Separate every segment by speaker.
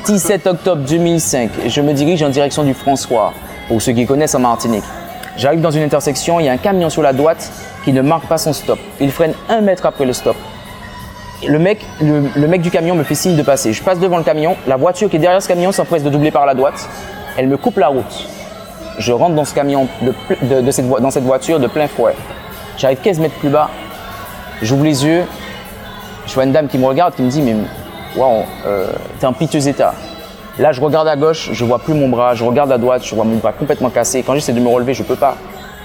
Speaker 1: 17 octobre 2005, je me dirige en direction du François, pour ceux qui connaissent en Martinique. J'arrive dans une intersection, il y a un camion sur la droite qui ne marque pas son stop. Il freine 1 mètre après le stop. Le mec du camion me fait signe de passer. Je passe devant le camion, la voiture qui est derrière ce camion s'empresse de doubler par la droite. Elle me coupe la route. Je rentre dans ce camion, dans cette voiture de plein fouet. J'arrive 15 mètres plus bas, j'ouvre les yeux, je vois une dame qui me regarde, qui me dit « mais waouh, t'es en piteux état ». Là, je regarde à gauche, je vois plus mon bras, je regarde à droite, je vois mon bras complètement cassé. Quand j'essaie de me relever, je peux pas.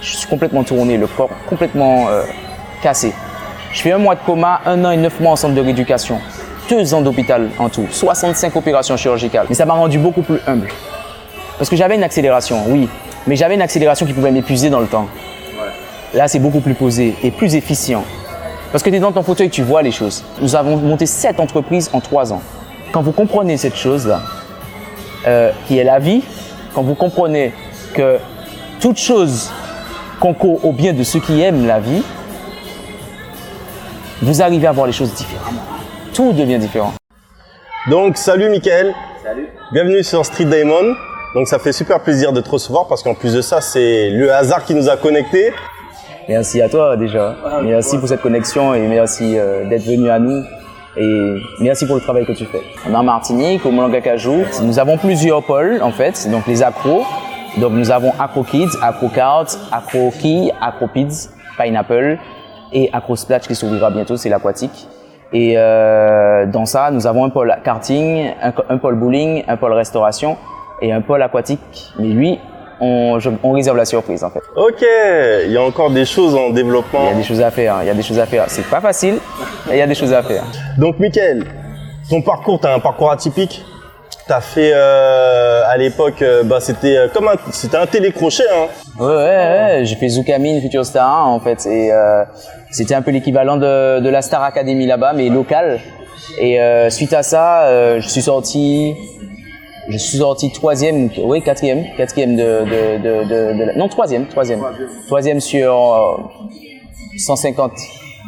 Speaker 1: Je suis complètement tourné, le corps complètement cassé. Je fais 1 mois de coma, 1 an et 9 mois en centre de rééducation. 2 ans d'hôpital en tout, 65 opérations chirurgicales. Mais ça m'a rendu beaucoup plus humble. Parce que j'avais une accélération, oui, mais j'avais une accélération qui pouvait m'épuiser dans le temps. Là, c'est beaucoup plus posé et plus efficient. Parce que tu es dans ton fauteuil, tu vois les choses. Nous avons monté 7 entreprises en 3 ans. Quand vous comprenez cette chose-là, qui est la vie, quand vous comprenez que toute chose concourt au bien de ceux qui aiment la vie, vous arrivez à voir les choses différemment. Tout devient différent.
Speaker 2: Donc, salut Mickaël.
Speaker 1: Salut.
Speaker 2: Bienvenue sur Street Diamond. Donc, ça fait super plaisir de te recevoir parce qu'en plus de ça, c'est le hasard qui nous a connectés.
Speaker 1: Merci à toi déjà. Merci pour cette connexion et merci d'être venu à nous. Et merci pour le travail que tu fais. On est en Martinique, au Molangacajou. Nous avons plusieurs pôles en fait, donc les accros. Donc nous avons Acro Kids, Acro Cards, Acro Key, Acro Pids, Pineapple et Acro Splash qui s'ouvrira bientôt, c'est l'aquatique. Et dans ça, nous avons un pôle karting, un pôle bowling, un pôle restauration et un pôle aquatique. Mais lui, on réserve la surprise en fait.
Speaker 2: Ok, il y a encore des choses en développement.
Speaker 1: Il y a des choses à faire, il y a des choses à faire. C'est pas facile, mais il y a des choses à faire.
Speaker 2: Donc Mickaël, ton parcours, tu as un parcours atypique. Tu as fait à l'époque, c'était un télécrochet. Hein.
Speaker 1: Ouais, j'ai fait Zoukhamine, Future Star en fait. Et c'était un peu l'équivalent de la Star Academy là-bas, mais local. Et suite à ça, je suis sorti 3e, oui 4e non 3e sur 150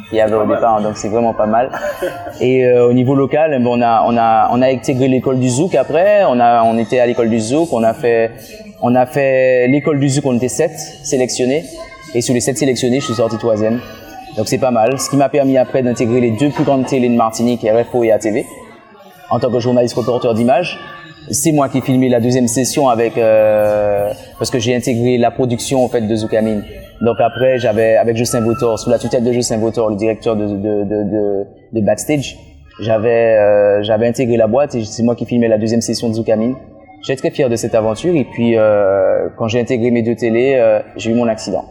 Speaker 1: qu'il y avait au départ, donc c'est vraiment pas mal. Et au niveau local, on a intégré l'école du Zouk après, on était à l'école du Zouk, on a fait l'école du Zouk, on était 7 sélectionnés et sur les 7 sélectionnés, je suis sorti 3e. Donc c'est pas mal, ce qui m'a permis après d'intégrer les 2 plus grandes télés de Martinique, RFO et ATV, en tant que journaliste reporter d'images. C'est moi qui ai filmé la 2e session parce que j'ai intégré la production en fait de Zoukhamine. Donc après, avec Jocelyn Vautor, sous la tutelle de Jocelyn Vautor, le directeur de Backstage, j'avais intégré la boîte et c'est moi qui filmais la 2e session de Zoukhamine. J'étais très fier de cette aventure et puis quand j'ai intégré mes 2 télés, j'ai eu mon accident.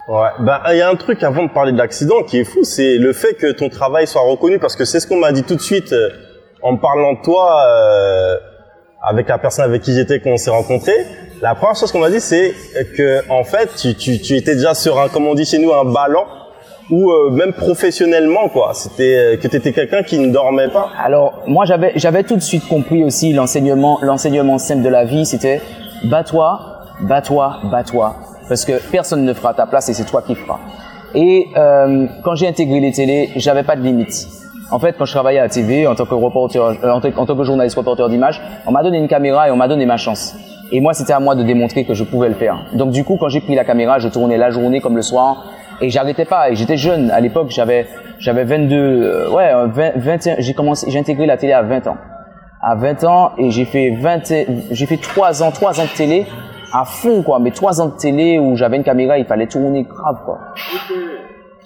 Speaker 2: Ouais, il y a un truc avant de parler de l'accident qui est fou, c'est le fait que ton travail soit reconnu parce que c'est ce qu'on m'a dit tout de suite en me parlant de toi. Avec la personne avec qui j'étais quand on s'est rencontrés, la première chose qu'on m'a dit c'est que en fait tu étais déjà sur un, comme on dit chez nous, un ballon ou même professionnellement quoi. C'était que tu étais quelqu'un qui ne dormait pas.
Speaker 1: Alors moi j'avais tout de suite compris aussi l'enseignement simple de la vie, c'était bats-toi parce que personne ne fera ta place et c'est toi qui feras. Et quand j'ai intégré les télés, j'avais pas de limite. En fait, quand je travaillais à la TV en tant que reporter, en tant que journaliste reporter d'images, on m'a donné une caméra et on m'a donné ma chance. Et moi, c'était à moi de démontrer que je pouvais le faire. Donc du coup, quand j'ai pris la caméra, je tournais la journée comme le soir et j'arrêtais pas. Et j'étais jeune à l'époque, j'avais 21. J'ai intégré la télé à 20 ans. À 20 ans et j'ai fait 3 ans de télé à fond quoi. Mais 3 ans de télé où j'avais une caméra, il fallait tourner grave quoi.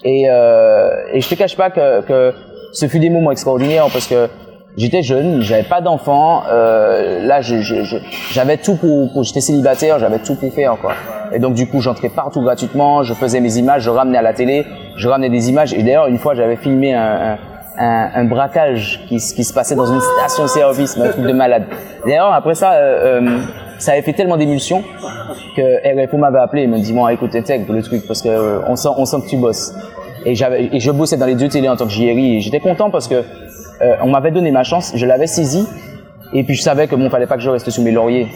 Speaker 1: Et je te cache pas que ce fut des moments extraordinaires parce que j'étais jeune, j'avais pas d'enfant, là j'avais tout j'étais célibataire, j'avais tout pour faire quoi. Et donc du coup j'entrais partout gratuitement, je faisais mes images, je ramenais à la télé, je ramenais des images et d'ailleurs une fois j'avais filmé un braquage qui se passait dans une station-service, un truc de malade. D'ailleurs après ça, ça avait fait tellement d'émulsion que RFO m'avait appelé et m'a dit bon écoute intègre le truc parce que on sent que tu bosses. Et je bossais dans les 2 télés en tant que JRI et j'étais content parce que on m'avait donné ma chance, je l'avais saisie et puis je savais que fallait pas que je reste sous mes lauriers.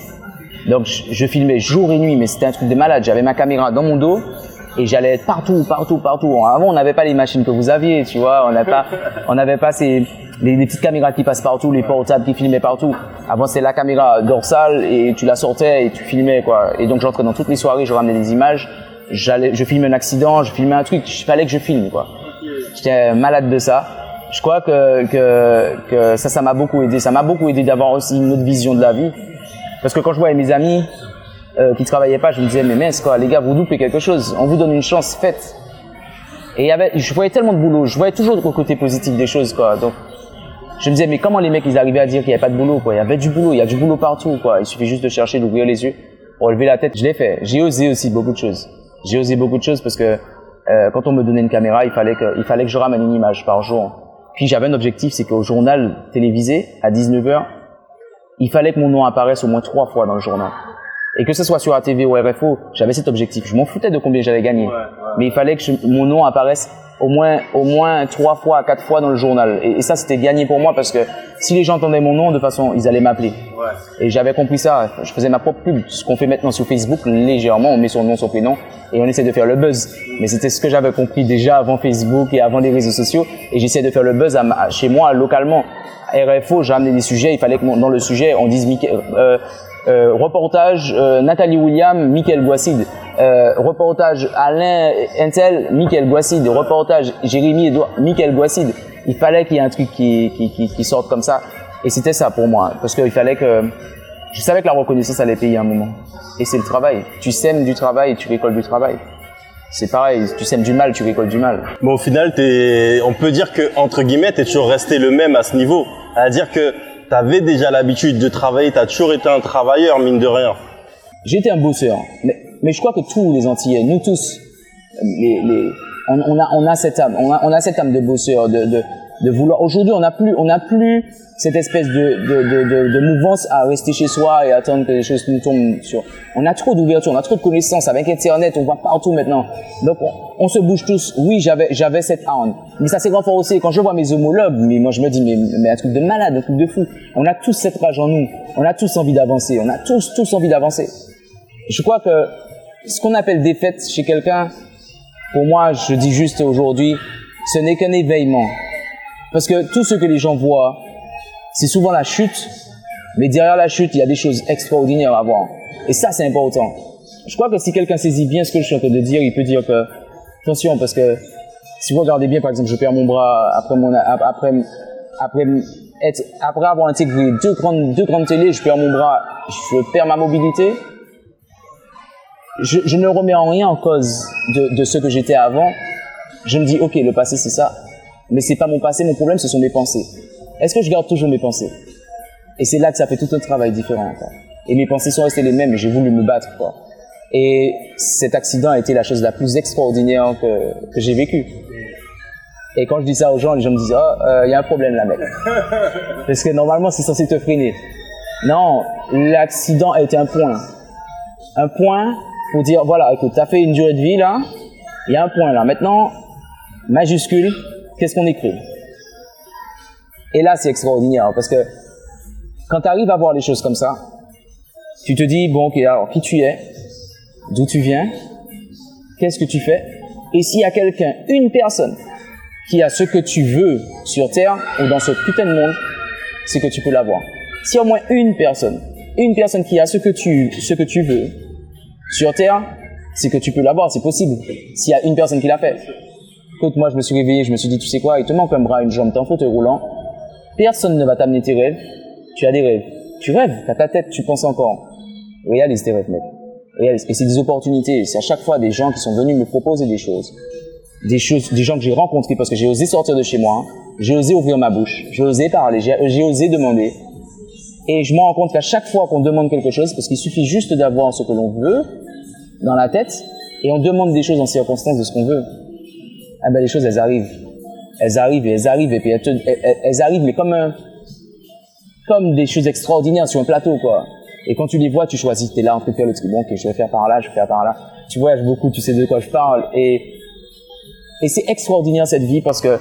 Speaker 1: Donc je filmais jour et nuit mais c'était un truc de malade, j'avais ma caméra dans mon dos Et j'allais être partout. Avant, on n'avait pas les machines que vous aviez, tu vois. On n'avait pas les petites caméras qui passent partout, les portables qui filmaient partout. Avant, c'était la caméra dorsale et tu la sortais et tu filmais, quoi. Et donc, j'entrais dans toutes les soirées, je ramenais des images. Je filmais un accident, je filmais un truc. Il fallait que je filme, quoi. J'étais malade de ça. Je crois que ça m'a beaucoup aidé. Ça m'a beaucoup aidé d'avoir aussi une autre vision de la vie. Parce que quand je voyais mes amis qui travaillaient pas, je me disais, mais mince, quoi, les gars, vous loupez quelque chose. On vous donne une chance, faites. Et je voyais tellement de boulot. Je voyais toujours le côté positif des choses, quoi. Donc, je me disais, mais comment les mecs, ils arrivaient à dire qu'il n'y avait pas de boulot, quoi. Il y avait du boulot, il y a du boulot partout, quoi. Il suffit juste de chercher, d'ouvrir les yeux, pour lever la tête. Je l'ai fait. J'ai osé aussi beaucoup de choses. J'ai osé beaucoup de choses parce que quand on me donnait une caméra, il fallait que je ramène une image par jour. Puis j'avais un objectif, c'est qu'au journal télévisé, à 19h, il fallait que mon nom apparaisse au moins 3 fois dans le journal. Et que ce soit sur ATV ou RFO, j'avais cet objectif. Je m'en foutais de combien j'allais gagner. Mais il fallait que mon nom apparaisse au moins 3 fois, 4 fois dans le journal. Et ça, c'était gagné pour moi parce que si les gens entendaient mon nom, de toute façon, ils allaient m'appeler. Et j'avais compris ça. Je faisais ma propre pub. Ce qu'on fait maintenant sur Facebook, légèrement, on met son nom, son prénom et on essaie de faire le buzz. Mais c'était ce que j'avais compris déjà avant Facebook et avant les réseaux sociaux. Et j'essayais de faire le buzz chez moi, localement. RFO, j'ai amené des sujets. Il fallait que dans le sujet, on dise reportage Nathalie William, Mickaël Gouasside. Reportage Alain Intel, Mickaël Gouasside. Reportage Jérémy Edouard, Mickaël Gouasside. Il fallait qu'il y ait un truc qui sorte comme ça. Et c'était ça pour moi. Parce qu'il fallait que... Je savais que la reconnaissance allait payer à un moment. Et c'est le travail. Tu sèmes du travail et tu récoltes du travail. C'est pareil. Tu sèmes du mal, tu récoltes du mal.
Speaker 2: Mais au final, on peut dire que, entre guillemets, t'es toujours resté le même à ce niveau. C'est-à-dire que t'avais déjà l'habitude de travailler, t'as toujours été un travailleur, mine de rien.
Speaker 1: J'étais un bosseur. Mais je crois que tous les Antillais, nous tous, on a cette âme. On a cette âme de bosseur, de vouloir. Aujourd'hui, on n'a plus cette espèce de mouvance à rester chez soi et attendre que les choses nous tombent sur. On a trop d'ouverture, on a trop de connaissances. Avec Internet, on va partout maintenant. Donc, on se bouge tous. Oui, j'avais cette âme. Mais ça s'est renforcé. Quand je vois mes homologues, mais moi, je me dis, mais un truc de malade, un truc de fou. On a tous cette rage en nous. On a tous envie d'avancer. On a tous envie d'avancer. Je crois que ce qu'on appelle défaite chez quelqu'un, pour moi, je dis juste aujourd'hui, ce n'est qu'un éveillement. Parce que tout ce que les gens voient, c'est souvent la chute, mais derrière la chute, il y a des choses extraordinaires à voir. Et ça, c'est important. Je crois que si quelqu'un saisit bien ce que je suis en train de dire, il peut dire que, attention, parce que si vous regardez bien, par exemple, je perds mon bras après avoir intégré deux grandes télés, je perds mon bras, je perds ma mobilité. Je ne remets en rien en cause de ce que j'étais avant. Je me dis, ok, le passé, c'est ça. Mais c'est pas mon passé, mon problème, ce sont mes pensées. Est-ce que je garde toujours mes pensées? Et c'est là que ça fait tout un travail différent, quoi. Et mes pensées sont restées les mêmes et j'ai voulu me battre, quoi. Et cet accident a été la chose la plus extraordinaire que j'ai vécue. Et quand je dis ça aux gens, les gens me disent, il y a un problème là, mec. Parce que normalement, c'est censé te freiner. Non, l'accident a été un point. Un point pour dire, voilà, écoute, t'as fait une durée de vie, là. Il y a un point, là. Maintenant, majuscule, qu'est-ce qu'on écrit? Et là, c'est extraordinaire, parce que quand tu arrives à voir les choses comme ça, tu te dis, bon, ok, alors, qui tu es? D'où tu viens? Qu'est-ce que tu fais? Et s'il y a quelqu'un, une personne, qui a ce que tu veux sur Terre, ou dans ce putain de monde, c'est que tu peux l'avoir. S'il y a au moins une personne qui a ce que tu veux sur Terre, c'est que tu peux l'avoir, c'est possible. S'il y a une personne qui l'a fait. Écoute, moi, je me suis réveillé, je me suis dit, tu sais quoi, il te manque un bras, une jambe, t'es en fauteuil roulant. Personne ne va t'amener tes rêves. Tu as des rêves. Tu rêves, t'as ta tête, tu penses encore. Réalise tes rêves, mec. Réalise. Et c'est des opportunités. C'est à chaque fois des gens qui sont venus me proposer des choses. Des gens que j'ai rencontrés parce que j'ai osé sortir de chez moi. J'ai osé ouvrir ma bouche. J'ai osé parler. J'ai osé demander. Et je me rends compte qu'à chaque fois qu'on demande quelque chose, parce qu'il suffit juste d'avoir ce que l'on veut dans la tête, et on demande des choses en circonstance de ce qu'on veut, ah ben les choses, elles arrivent. Elles arrivent, et puis elles arrivent, mais comme des choses extraordinaires sur un plateau, quoi. Et quand tu les vois, tu choisis, t'es là en train de faire le truc, bon, ok, je vais faire par là, je vais faire par là. Tu voyages beaucoup, tu sais de quoi je parle, et c'est extraordinaire cette vie, parce que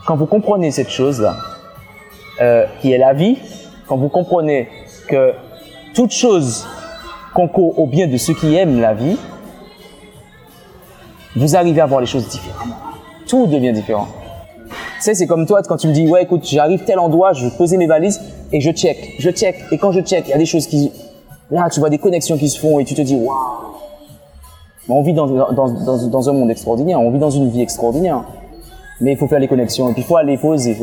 Speaker 1: quand vous comprenez cette chose-là, qui est la vie, quand vous comprenez que toute chose concourt au bien de ceux qui aiment la vie, vous arrivez à voir les choses différemment. Tout devient différent. Tu sais, c'est comme toi, quand tu me dis, ouais, écoute, j'arrive tel endroit, je vais poser mes valises et je check. Et quand je check, il y a des choses qui, là, tu vois des connexions qui se font et tu te dis, waouh. On vit dans un monde extraordinaire, on vit dans une vie extraordinaire. Mais il faut faire les connexions et puis il faut oser.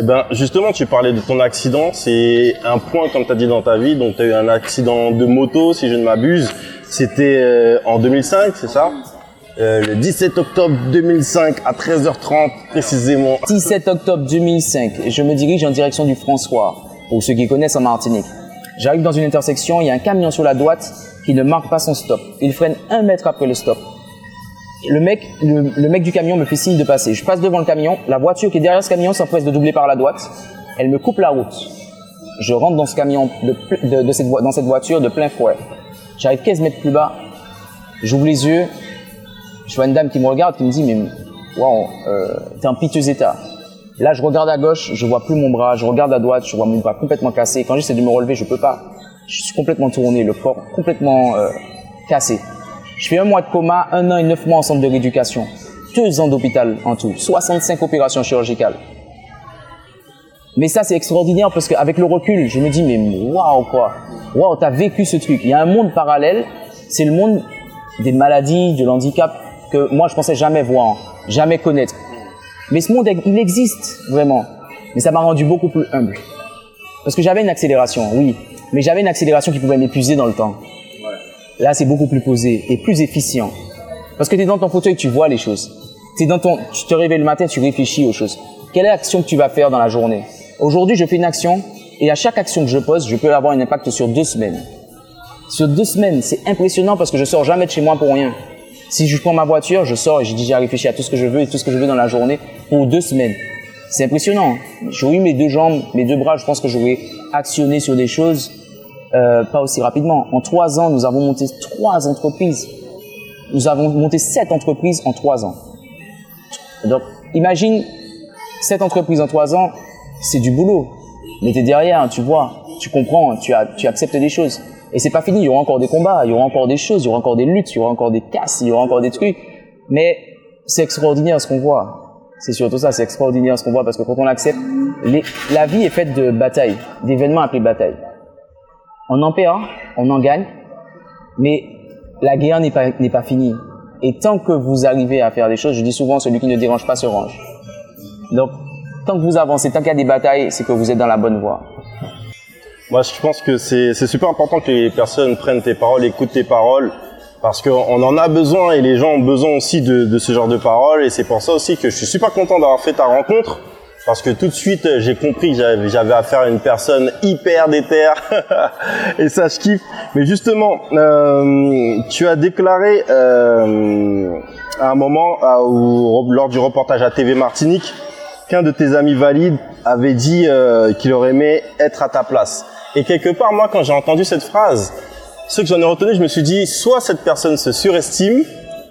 Speaker 2: Eh ben, justement, tu parlais de ton accident. C'est un point, comme tu as dit, dans ta vie. Donc, tu as eu un accident de moto, si je ne m'abuse. C'était en 2005, c'est ça? Le 17 octobre 2005 à 13h30 précisément.
Speaker 1: 17 octobre 2005, je me dirige en direction du François, pour ceux qui connaissent en Martinique. J'arrive dans une intersection, il y a un camion sur la droite qui ne marque pas son stop. Il freine 1 mètre après le stop. Le mec du camion me fait signe de passer. Je passe devant le camion, la voiture qui est derrière ce camion s'empresse de doubler par la droite. Elle me coupe la route. Je rentre dans ce camion, dans cette voiture de plein fouet. J'arrive 15 mètres plus bas, j'ouvre les yeux, je vois une dame qui me regarde, qui me dit, mais waouh, t'es en piteux état. Là, je regarde à gauche, je vois plus mon bras, je regarde à droite, je vois mon bras complètement cassé. Quand j'essaie de me relever, je peux pas. Je suis complètement tourné, le corps complètement cassé. Je fais 1 mois de coma, 1 an et 9 mois en centre de rééducation. 2 ans d'hôpital en tout, 65 opérations chirurgicales. Mais ça, c'est extraordinaire parce qu'avec le recul, je me dis, mais waouh quoi. Waouh, t'as vécu ce truc. Il y a un monde parallèle, c'est le monde des maladies, de l'handicap que moi, je pensais jamais voir, jamais connaître. Mais ce monde, il existe vraiment. Mais ça m'a rendu beaucoup plus humble. Parce que j'avais une accélération, oui. Mais j'avais une accélération qui pouvait m'épuiser dans le temps. Là, c'est beaucoup plus posé et plus efficient. Parce que tu es dans ton fauteuil, tu vois les choses. Tu te réveilles le matin, tu réfléchis aux choses. Quelle est l'action que tu vas faire dans la journée? Aujourd'hui, je fais une action et à chaque action que je pose, je peux avoir un impact sur 2 semaines. Sur 2 semaines, c'est impressionnant parce que je sors jamais de chez moi pour rien. Si je prends ma voiture, je sors et je dis j'ai réfléchi à tout ce que je veux et tout ce que je veux dans la journée pour 2 semaines. C'est impressionnant. J'aurais eu mes 2 jambes, mes 2 bras, je pense que j'aurais actionné sur des choses pas aussi rapidement. En 3 ans, nous avons monté 3 entreprises. Nous avons monté 7 entreprises en 3 ans. Donc, imagine 7 entreprises en 3 ans, c'est du boulot. Mais t'es derrière, tu vois, tu comprends, tu acceptes des choses. Et c'est pas fini, il y aura encore des combats, il y aura encore des choses, il y aura encore des luttes, il y aura encore des casses, il y aura encore des trucs. Mais c'est extraordinaire ce qu'on voit. C'est surtout ça, c'est extraordinaire ce qu'on voit parce que quand on l'accepte, la vie est faite de batailles, d'événements appelés batailles. On en perd, on en gagne, mais la guerre n'est pas finie. Et tant que vous arrivez à faire des choses, je dis souvent, celui qui ne dérange pas se range. Donc, tant que vous avancez, tant qu'il y a des batailles, c'est que vous êtes dans la bonne voie.
Speaker 2: Moi, je pense que c'est super important que les personnes prennent tes paroles, écoutent tes paroles, parce qu'on en a besoin et les gens ont besoin aussi de ce genre de paroles. Et c'est pour ça aussi que je suis super content d'avoir fait ta rencontre, parce que tout de suite, j'ai compris que j'avais affaire à une personne hyper déter, et ça, je kiffe. Mais justement, tu as déclaré à un moment, lors du reportage à TV Martinique, qu'un de tes amis valides avait dit qu'il aurait aimé être à ta place. Et quelque part, moi, quand j'ai entendu cette phrase, ce que j'en ai retenu, je me suis dit, soit cette personne se surestime,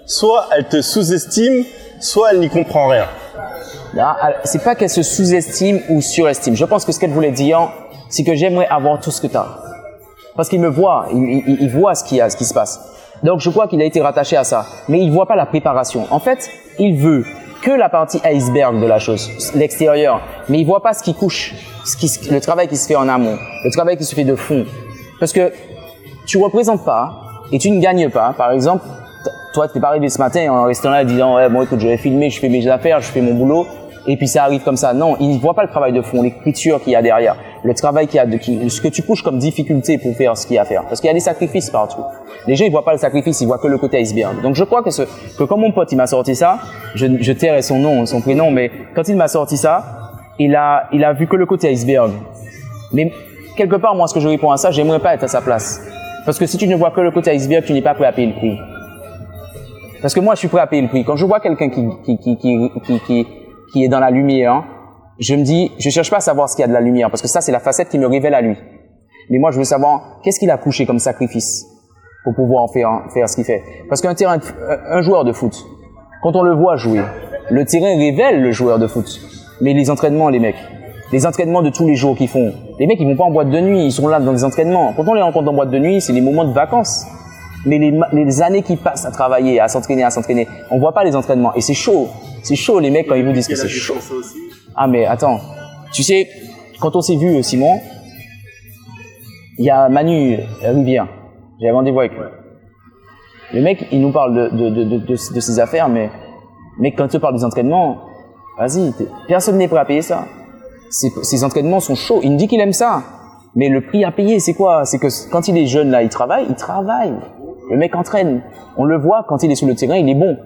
Speaker 2: soit elle te sous-estime, soit elle n'y comprend rien.
Speaker 1: C'est pas qu'elle se sous-estime ou surestime. Je pense que ce qu'elle voulait dire, c'est que j'aimerais avoir tout ce que tu as. Parce qu'il me voit, il voit ce qui se passe. Donc, je crois qu'il a été rattaché à ça. Mais il voit pas la préparation. En fait, il veut que la partie iceberg de la chose, l'extérieur. Mais il voit pas ce qui couche, le travail qui se fait en amont, le travail qui se fait de fond. Parce que tu représentes pas et tu ne gagnes pas. Par exemple, toi, tu n'es pas arrivé ce matin en restant là disant, ouais, bon, écoute, je vais filmer, je fais mes affaires, je fais mon boulot. Et puis ça arrive comme ça. Non, il ne voit pas le travail de fond, l'écriture qu'il y a derrière, le travail qu'il y a, ce que tu couches comme difficulté pour faire ce qu'il y a à faire. Parce qu'il y a des sacrifices partout. Les gens, ils voient pas le sacrifice, ils voient que le côté iceberg. Donc je crois que quand mon pote, il m'a sorti ça, je tairai son nom, son prénom, mais quand il m'a sorti ça, il a vu que le côté iceberg. Mais quelque part, moi, ce que je réponds à ça, j'aimerais pas être à sa place. Parce que si tu ne vois que le côté iceberg, tu n'es pas prêt à payer le prix. Parce que moi, je suis prêt à payer le prix. Quand je vois quelqu'un qui est dans la lumière, je me dis, je cherche pas à savoir ce qu'il y a de la lumière, parce que ça, c'est la facette qui me révèle à lui. Mais moi, je veux savoir qu'est-ce qu'il a couché comme sacrifice pour pouvoir en faire ce qu'il fait. Parce un joueur de foot, quand on le voit jouer, le terrain révèle le joueur de foot. Mais les entraînements, les entraînements de tous les jours qu'ils font, les mecs, ils vont pas en boîte de nuit, ils sont là dans des entraînements. Quand on les rencontre en boîte de nuit, c'est les moments de vacances. Mais les années qui passent à travailler, à s'entraîner, on voit pas les entraînements. Et c'est chaud. C'est chaud, les mecs, quand ils vous disent que c'est chaud. Ah, mais attends. Tu sais, quand on s'est vu, Simon, il y a Manu Rivière. J'avais rendez-vous avec lui. Le mec, il nous parle de ses affaires, mais quand il te parle des entraînements, vas-y, personne n'est prêt à payer ça. Ces entraînements sont chauds. Il me dit qu'il aime ça. Mais le prix à payer, c'est quoi? C'est que quand il est jeune, là, il travaille. Le mec entraîne. On le voit, quand il est sur le terrain, il est bon.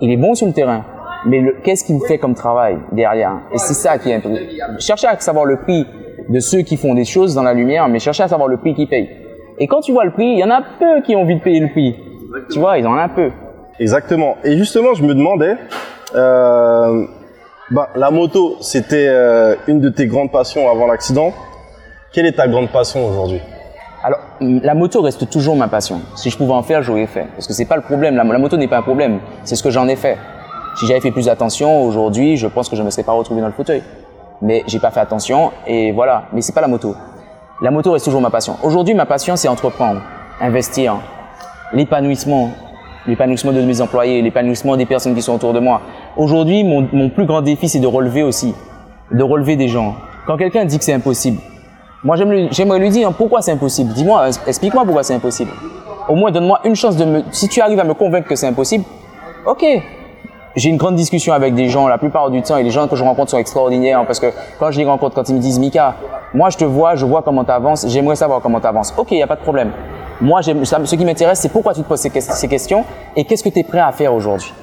Speaker 1: Il est bon sur le terrain. Mais qu'est-ce qu'il fait comme travail derrière? Et c'est ça qui est important. Cherchez à savoir le prix de ceux qui font des choses dans la lumière, mais cherchez à savoir le prix qu'ils payent. Et quand tu vois le prix, il y en a peu qui ont envie de payer le prix. Tu vois, ils en ont un peu.
Speaker 2: Exactement. Et justement, je me demandais, la moto, c'était une de tes grandes passions avant l'accident. Quelle est ta grande passion aujourd'hui?
Speaker 1: Alors, la moto reste toujours ma passion. Si je pouvais en faire, j'aurais fait. Parce que c'est pas le problème. La moto n'est pas un problème. C'est ce que j'en ai fait. Si j'avais fait plus attention aujourd'hui, je pense que je ne me serais pas retrouvé dans le fauteuil. Mais j'ai pas fait attention et voilà. Mais c'est pas la moto. La moto reste toujours ma passion. Aujourd'hui, ma passion, c'est entreprendre, investir, l'épanouissement de mes employés, l'épanouissement des personnes qui sont autour de moi. Aujourd'hui, mon plus grand défi, c'est de relever des gens. Quand quelqu'un dit que c'est impossible, moi, j'aimerais lui dire pourquoi c'est impossible. Dis-moi, explique-moi pourquoi c'est impossible. Au moins, donne-moi une chance si tu arrives à me convaincre que c'est impossible, ok. J'ai une grande discussion avec des gens la plupart du temps et les gens que je rencontre sont extraordinaires parce que quand je les rencontre, quand ils me disent Mika, moi je vois comment tu avances, j'aimerais savoir comment tu avances. Ok, il n'y a pas de problème. Moi, ce qui m'intéresse, c'est pourquoi tu te poses ces questions et qu'est-ce que tu es prêt à faire aujourd'hui.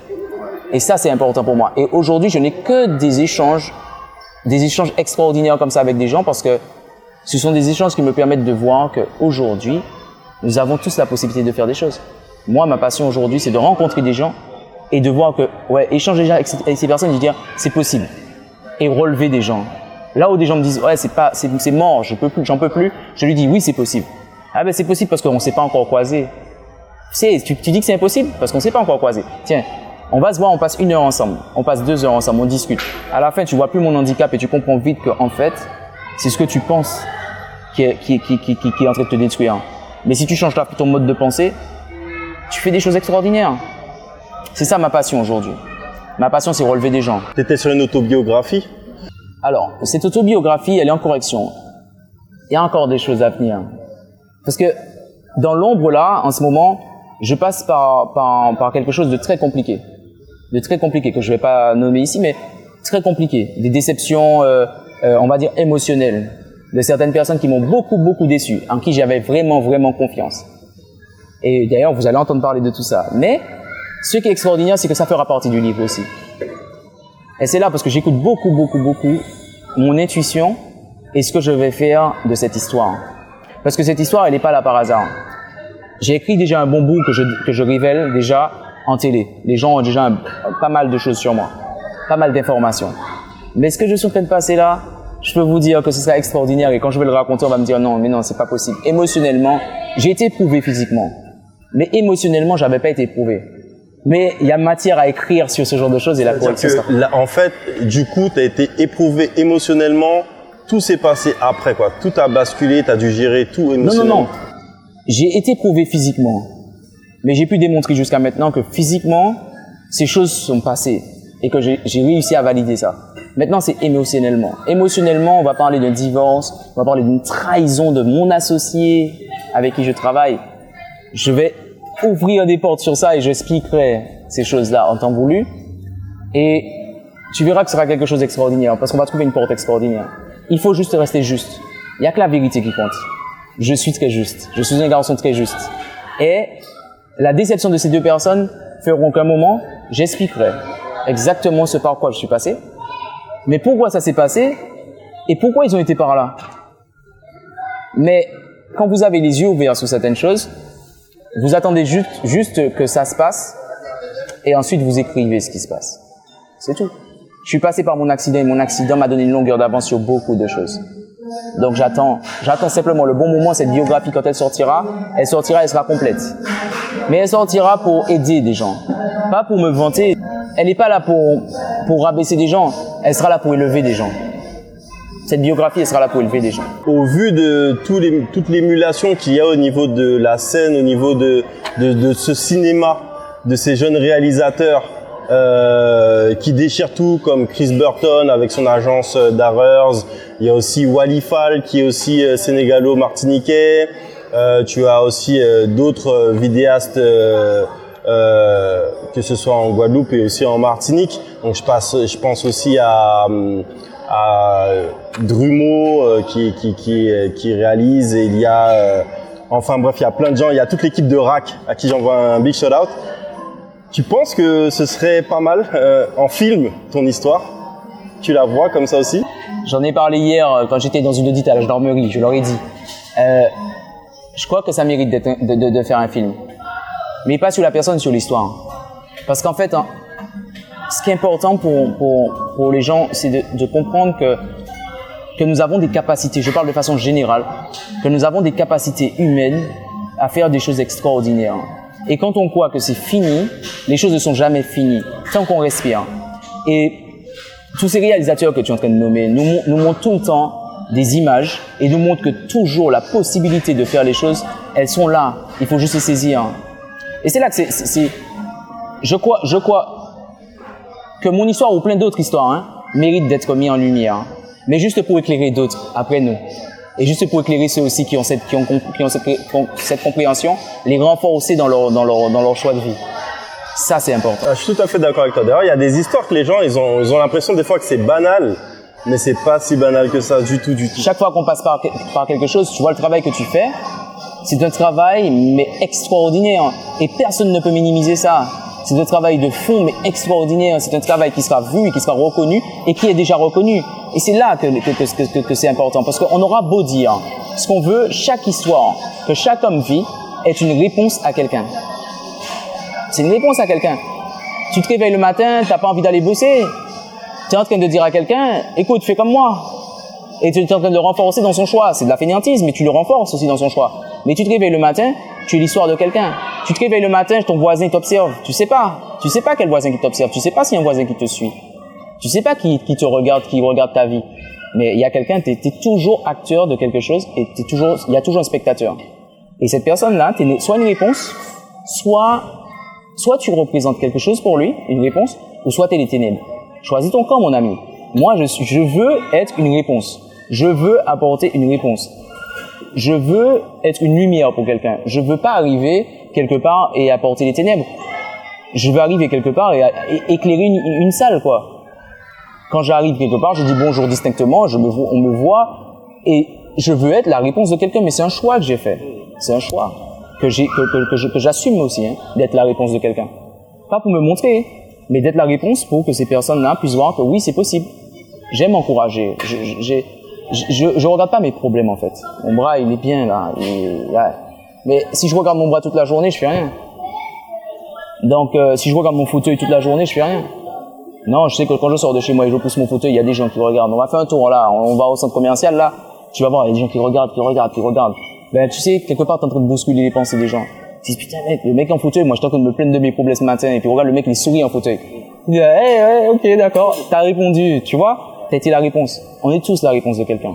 Speaker 1: Et ça, c'est important pour moi. Et aujourd'hui, je n'ai que des échanges extraordinaires comme ça avec des gens parce que ce sont des échanges qui me permettent de voir qu'aujourd'hui, nous avons tous la possibilité de faire des choses. Moi, ma passion aujourd'hui, c'est de rencontrer des gens et de voir échanger avec ces personnes et de dire c'est possible. Et relever des gens. Là où des gens me disent c'est mort, j'en peux plus, je lui dis oui, c'est possible. Ah ben c'est possible parce qu'on ne s'est pas encore croisé. Tu dis que c'est impossible parce qu'on ne s'est pas encore croisé. Tiens, on va se voir, on passe 1 heure ensemble, on passe 2 heures ensemble, on discute. À la fin, tu vois plus mon handicap et tu comprends vite qu'en fait, c'est ce que tu penses qui est en train de te détruire. Mais si tu changes ton mode de pensée, tu fais des choses extraordinaires. C'est ça ma passion aujourd'hui. Ma passion, c'est relever des gens.
Speaker 2: Tu étais sur une autobiographie?
Speaker 1: Alors, cette autobiographie, elle est en correction. Il y a encore des choses à venir. Parce que dans l'ombre là, en ce moment, je passe par quelque chose de très compliqué. Que je vais pas nommer ici, mais très compliqué. Des déceptions, on va dire émotionnelles. De certaines personnes qui m'ont beaucoup déçu, en qui j'avais vraiment confiance. Et d'ailleurs, vous allez entendre parler de tout ça. Mais ce qui est extraordinaire, c'est que ça fera partie du livre aussi. Et c'est là parce que j'écoute beaucoup mon intuition et ce que je vais faire de cette histoire. Parce que cette histoire, elle n'est pas là par hasard. J'ai écrit déjà un bon bout que je révèle déjà en télé. Les gens ont déjà pas mal de choses sur moi, pas mal d'informations. Mais ce que je suis en train de passer là, je peux vous dire que ce sera extraordinaire et quand je vais le raconter, on va me dire non, c'est pas possible. Émotionnellement, j'ai été éprouvé physiquement, mais émotionnellement, j'avais pas été éprouvé. Mais il y a matière à écrire sur ce genre de choses et la correction.
Speaker 2: En fait, du coup, tu as été éprouvé émotionnellement, tout s'est passé après quoi. Tout a basculé, tu as dû gérer tout émotionnellement.
Speaker 1: Non. J'ai été éprouvé physiquement, mais j'ai pu démontrer jusqu'à maintenant que physiquement, ces choses sont passées et que j'ai réussi à valider ça. Maintenant, c'est émotionnellement. Émotionnellement, on va parler d'un divorce, on va parler d'une trahison de mon associé avec qui je travaille. Je vais ouvrir des portes sur ça et j'expliquerai ces choses-là en temps voulu. Et tu verras que ce sera quelque chose d'extraordinaire parce qu'on va trouver une porte extraordinaire. Il faut juste rester juste. Il n'y a que la vérité qui compte. Je suis très juste. Je suis un garçon très juste. Et la déception de ces deux personnes feront qu'à un moment, j'expliquerai exactement ce par quoi je suis passé. Mais pourquoi ça s'est passé et pourquoi ils ont été par là. Mais quand vous avez les yeux ouverts sur certaines choses, vous attendez juste que ça se passe et ensuite vous écrivez ce qui se passe. C'est tout. Je suis passé par mon accident et mon accident m'a donné une longueur d'avance sur beaucoup de choses. Donc j'attends simplement le bon moment. Cette biographie, quand elle sortira, elle sera complète. Mais elle sortira pour aider des gens, pas pour me vanter. Elle n'est pas là pour rabaisser des gens, elle sera là pour élever des gens. Cette biographie, elle sera là pour élever des gens.
Speaker 2: Au vu de toute l'émulation qu'il y a au niveau de la scène, au niveau de ce cinéma, de ces jeunes réalisateurs qui déchirent tout, comme Chris Burton avec son agence Darrers. Il y a aussi Wally Fall qui est aussi sénégalo-martiniquais. Tu as aussi d'autres vidéastes que ce soit en Guadeloupe et aussi en Martinique. Donc je pense aussi à Drumeau qui réalise, et il y a enfin bref, il y a plein de gens, il y a toute l'équipe de RAC à qui j'envoie un big shout out. Tu penses que ce serait pas mal en film ton histoire? Tu la vois comme ça aussi?
Speaker 1: J'en ai parlé hier quand j'étais dans une audite à la gendarmerie, je leur ai dit je crois que ça mérite de faire un film, mais pas sur la personne, sur l'histoire. Parce qu'en fait, ce qui est important pour les gens, c'est de comprendre que nous avons des capacités, je parle de façon générale, que nous avons des capacités humaines à faire des choses extraordinaires. Et quand on croit que c'est fini, les choses ne sont jamais finies, tant qu'on respire. Et tous ces réalisateurs que tu es en train de nommer nous montrent tout le temps des images et nous montrent que toujours la possibilité de faire les choses, elles sont là. Il faut juste les saisir. Et c'est là que je crois que mon histoire ou plein d'autres histoires méritent d'être mis en lumière. Mais juste pour éclairer d'autres après nous. Et juste pour éclairer ceux aussi qui ont cette compréhension, les renforcer dans leur choix de vie. Ça, c'est important.
Speaker 2: Je suis tout à fait d'accord avec toi. D'ailleurs, il y a des histoires que les gens, ils ont l'impression des fois que c'est banal, mais c'est pas si banal que ça du tout.
Speaker 1: Chaque fois qu'on passe par quelque chose, tu vois le travail que tu fais, c'est un travail mais extraordinaire. Et personne ne peut minimiser ça. C'est un travail de fond mais extraordinaire. C'est un travail qui sera vu, qui sera reconnu et qui est déjà reconnu. Et c'est là que c'est important, parce qu'on aura beau dire ce qu'on veut, chaque histoire que chaque homme vit est une réponse à quelqu'un. C'est une réponse à quelqu'un. Tu te réveilles le matin, t'as pas envie d'aller bosser. Tu es en train de dire à quelqu'un, écoute, fais comme moi. Et tu es en train de le renforcer dans son choix. C'est de la fainéantise, mais tu le renforces aussi dans son choix. Mais tu te réveilles le matin, tu es l'histoire de quelqu'un. Tu te réveilles le matin, ton voisin t'observe. Tu sais pas quel voisin qui t'observe. Tu sais pas s'il y a un voisin qui te suit. Tu sais pas qui te regarde, qui regarde ta vie. Mais il y a quelqu'un, t'es toujours acteur de quelque chose et il y a toujours un spectateur. Et cette personne-là, t'es soit une réponse, soit tu représentes quelque chose pour lui, une réponse, ou soit t'es les ténèbres. Choisis ton camp, mon ami. Moi, je veux être une réponse. Je veux apporter une réponse. Je veux être une lumière pour quelqu'un. Je veux pas arriver quelque part et apporter les ténèbres. Je veux arriver quelque part et éclairer une salle, quoi. Quand j'arrive quelque part, je dis bonjour distinctement, on me voit et je veux être la réponse de quelqu'un. Mais c'est un choix que j'ai fait. C'est un choix que j'assume aussi, d'être la réponse de quelqu'un. Pas pour me montrer, mais d'être la réponse pour que ces personnes-là puissent voir que oui, c'est possible. J'aime encourager. Je regarde pas mes problèmes, en fait. Mon bras, il est bien, là. Mais si je regarde mon bras toute la journée, je fais rien. Donc, si je regarde mon fauteuil toute la journée, je fais rien. Non, je sais que quand je sors de chez moi et je pousse mon fauteuil, il y a des gens qui regardent. On va faire un tour, là. On va au centre commercial, là. Tu vas voir, il y a des gens qui regardent. Ben, tu sais, quelque part, t'es en train de bousculer les pensées des gens. Tu dis, putain, mec, le mec en fauteuil, moi, je suis en train de me plaindre de mes problèmes ce matin. Et puis, regarde, le mec, il sourit en fauteuil. Il dit, ok, d'accord. T'as répondu, tu vois. T'as été la réponse. On est tous la réponse de quelqu'un.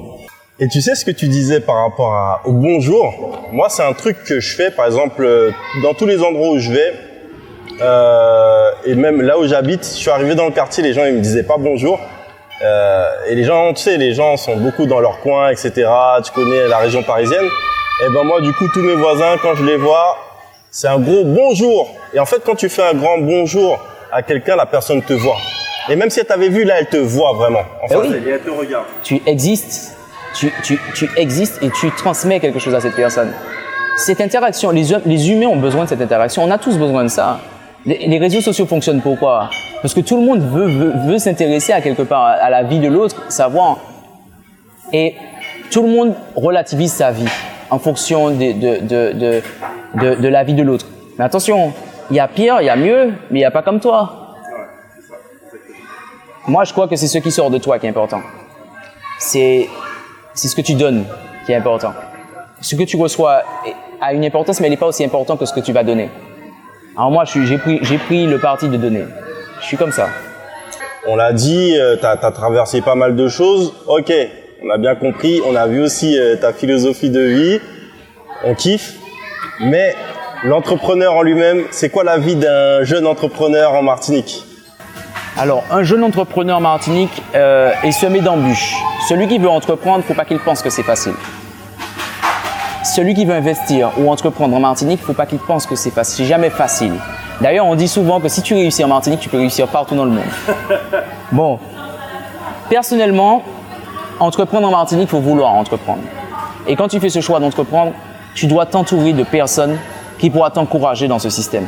Speaker 2: Et tu sais ce que tu disais par rapport au bonjour? Moi, c'est un truc que je fais, par exemple, dans tous les endroits où je vais, et même là où j'habite, je suis arrivé dans le quartier, les gens ils me disaient pas bonjour. Et les gens, tu sais, les gens sont beaucoup dans leur coin, etc. Tu connais la région parisienne. Et ben moi, du coup, tous mes voisins, quand je les vois, c'est un gros bonjour. Et en fait, quand tu fais un grand bonjour à quelqu'un, la personne te voit. Et même si elle t'avait vu, là, elle te voit vraiment. Enfin,
Speaker 1: oui.
Speaker 2: Elle te regarde.
Speaker 1: Tu existes. Tu existes et tu transmets quelque chose à cette personne. Cette interaction, les humains ont besoin de cette interaction. On a tous besoin de ça. Les réseaux sociaux fonctionnent pourquoi? Parce que tout le monde veut s'intéresser à quelque part à la vie de l'autre, savoir. Et tout le monde relativise sa vie en fonction de la vie de l'autre. Mais attention, il y a pire, il y a mieux, mais il n'y a pas comme toi. Moi, je crois que c'est ce qui sort de toi qui est important. C'est ce que tu donnes qui est important. Ce que tu reçois a une importance, mais elle n'est pas aussi importante que ce que tu vas donner. Alors moi, j'ai pris le parti de donner. Je suis comme ça.
Speaker 2: On l'a dit, t'as traversé pas mal de choses. Ok, On a bien compris. On a vu aussi ta philosophie de vie. On kiffe. Mais l'entrepreneur en lui-même, c'est quoi la vie d'un jeune entrepreneur en Martinique?
Speaker 1: Alors, un jeune entrepreneur en Martinique est semé d'embûches. Celui qui veut entreprendre, il ne faut pas qu'il pense que c'est facile. Celui qui veut investir ou entreprendre en Martinique, il ne faut pas qu'il pense que c'est facile. C'est jamais facile. D'ailleurs, on dit souvent que si tu réussis en Martinique, tu peux réussir partout dans le monde. Bon, personnellement, entreprendre en Martinique, il faut vouloir entreprendre. Et quand tu fais ce choix d'entreprendre, tu dois t'entourer de personnes qui pourront t'encourager dans ce système.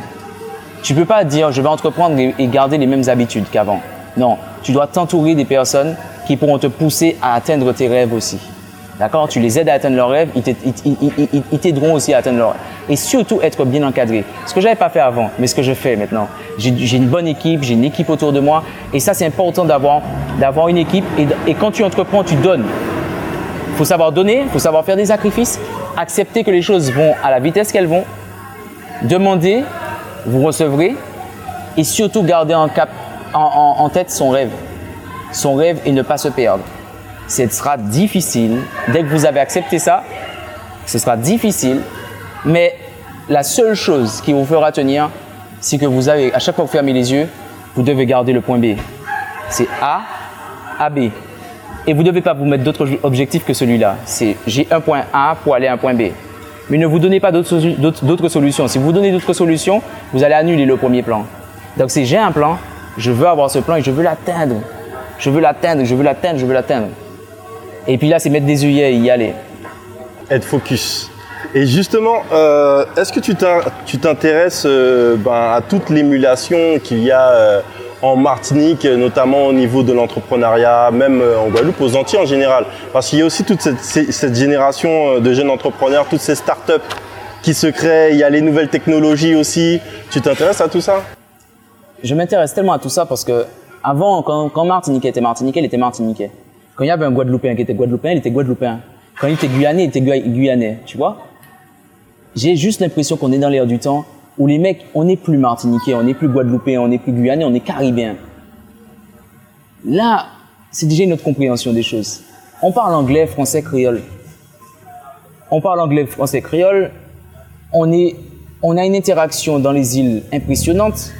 Speaker 1: Tu ne peux pas dire je vais entreprendre et garder les mêmes habitudes qu'avant. Non, tu dois t'entourer des personnes qui pourront te pousser à atteindre tes rêves aussi. D'accord? Tu les aides à atteindre leurs rêves, ils t'aideront aussi à atteindre leurs rêves. Et surtout être bien encadré. Ce que je n'avais pas fait avant, mais ce que je fais maintenant. J'ai une bonne équipe, j'ai une équipe autour de moi. Et ça, c'est important d'avoir une équipe. Et quand tu entreprends, tu donnes. Il faut savoir donner, il faut savoir faire des sacrifices, accepter que les choses vont à la vitesse qu'elles vont, demander, vous recevrez, et surtout garder en tête son rêve. Son rêve et ne pas se perdre. Ce sera difficile. Dès que vous avez accepté ça, ce sera difficile. Mais la seule chose qui vous fera tenir, c'est que vous avez, à chaque fois que vous fermez les yeux, vous devez garder le point B. C'est A à B. Et vous ne devez pas vous mettre d'autres objectifs que celui-là. C'est j'ai un point A pour aller à un point B. Mais ne vous donnez pas d'autres solutions. Si vous donnez d'autres solutions, vous allez annuler le premier plan. Donc c'est j'ai un plan, je veux avoir ce plan et je veux l'atteindre. Je veux l'atteindre, je veux l'atteindre, je veux l'atteindre. Et puis là, c'est mettre des œillets et y aller.
Speaker 2: Être focus. Et justement, est-ce que tu t'intéresses à toute l'émulation qu'il y a en Martinique, notamment au niveau de l'entrepreneuriat, même en Guadeloupe, aux Antilles en général? Parce qu'il y a aussi toute cette génération de jeunes entrepreneurs, toutes ces startups qui se créent, il y a les nouvelles technologies aussi. Tu t'intéresses à tout ça?
Speaker 1: Je m'intéresse tellement à tout ça parce que avant, quand Martiniquais était Martiniquais, il était Martiniquais. Quand il y avait un Guadeloupéen qui était Guadeloupéen, il était Guadeloupéen. Quand il était Guyanais, il était Guyanais, tu vois? J'ai juste l'impression qu'on est dans l'air du temps où les mecs, on n'est plus Martiniquais, on n'est plus Guadeloupéen, on n'est plus Guyanais, on est Caribéen. Là, c'est déjà une autre compréhension des choses. On parle anglais, français, créole. On parle anglais, français, créole. On a une interaction dans les îles impressionnante.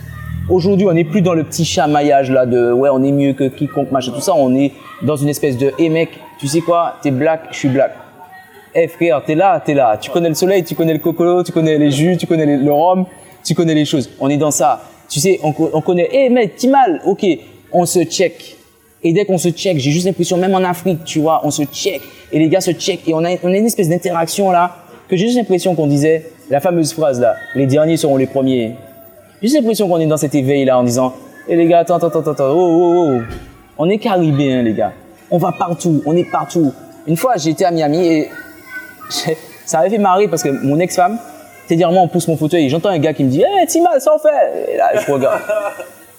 Speaker 1: Aujourd'hui, on n'est plus dans le petit chamaillage là de ouais, on est mieux que quiconque, machin, tout ça. On est dans une espèce de hey mec, tu sais quoi, t'es black, je suis black. Hey frère, t'es là. Tu connais le soleil, tu connais le coco, tu connais les jus, tu connais le rhum, tu connais les choses. On est dans ça. Tu sais, on connaît, hey mec, t'es mal, ok, on se check. Et dès qu'on se check, j'ai juste l'impression, même en Afrique, tu vois, on se check. Et les gars se check. Et on a une espèce d'interaction là, que j'ai juste l'impression qu'on disait, la fameuse phrase là, les derniers seront les premiers. J'ai juste l'impression qu'on est dans cet éveil-là en disant « Eh les gars, attends, oh. On est caribéens, les gars. On va partout, on est partout. » Une fois, j'étais à Miami et ça m'avait fait marrer parce que mon ex-femme, c'est-à-dire-moi, on pousse mon fauteuil et j'entends un gars qui me dit « Eh, Timal, ça en fait !» Et là, je regarde.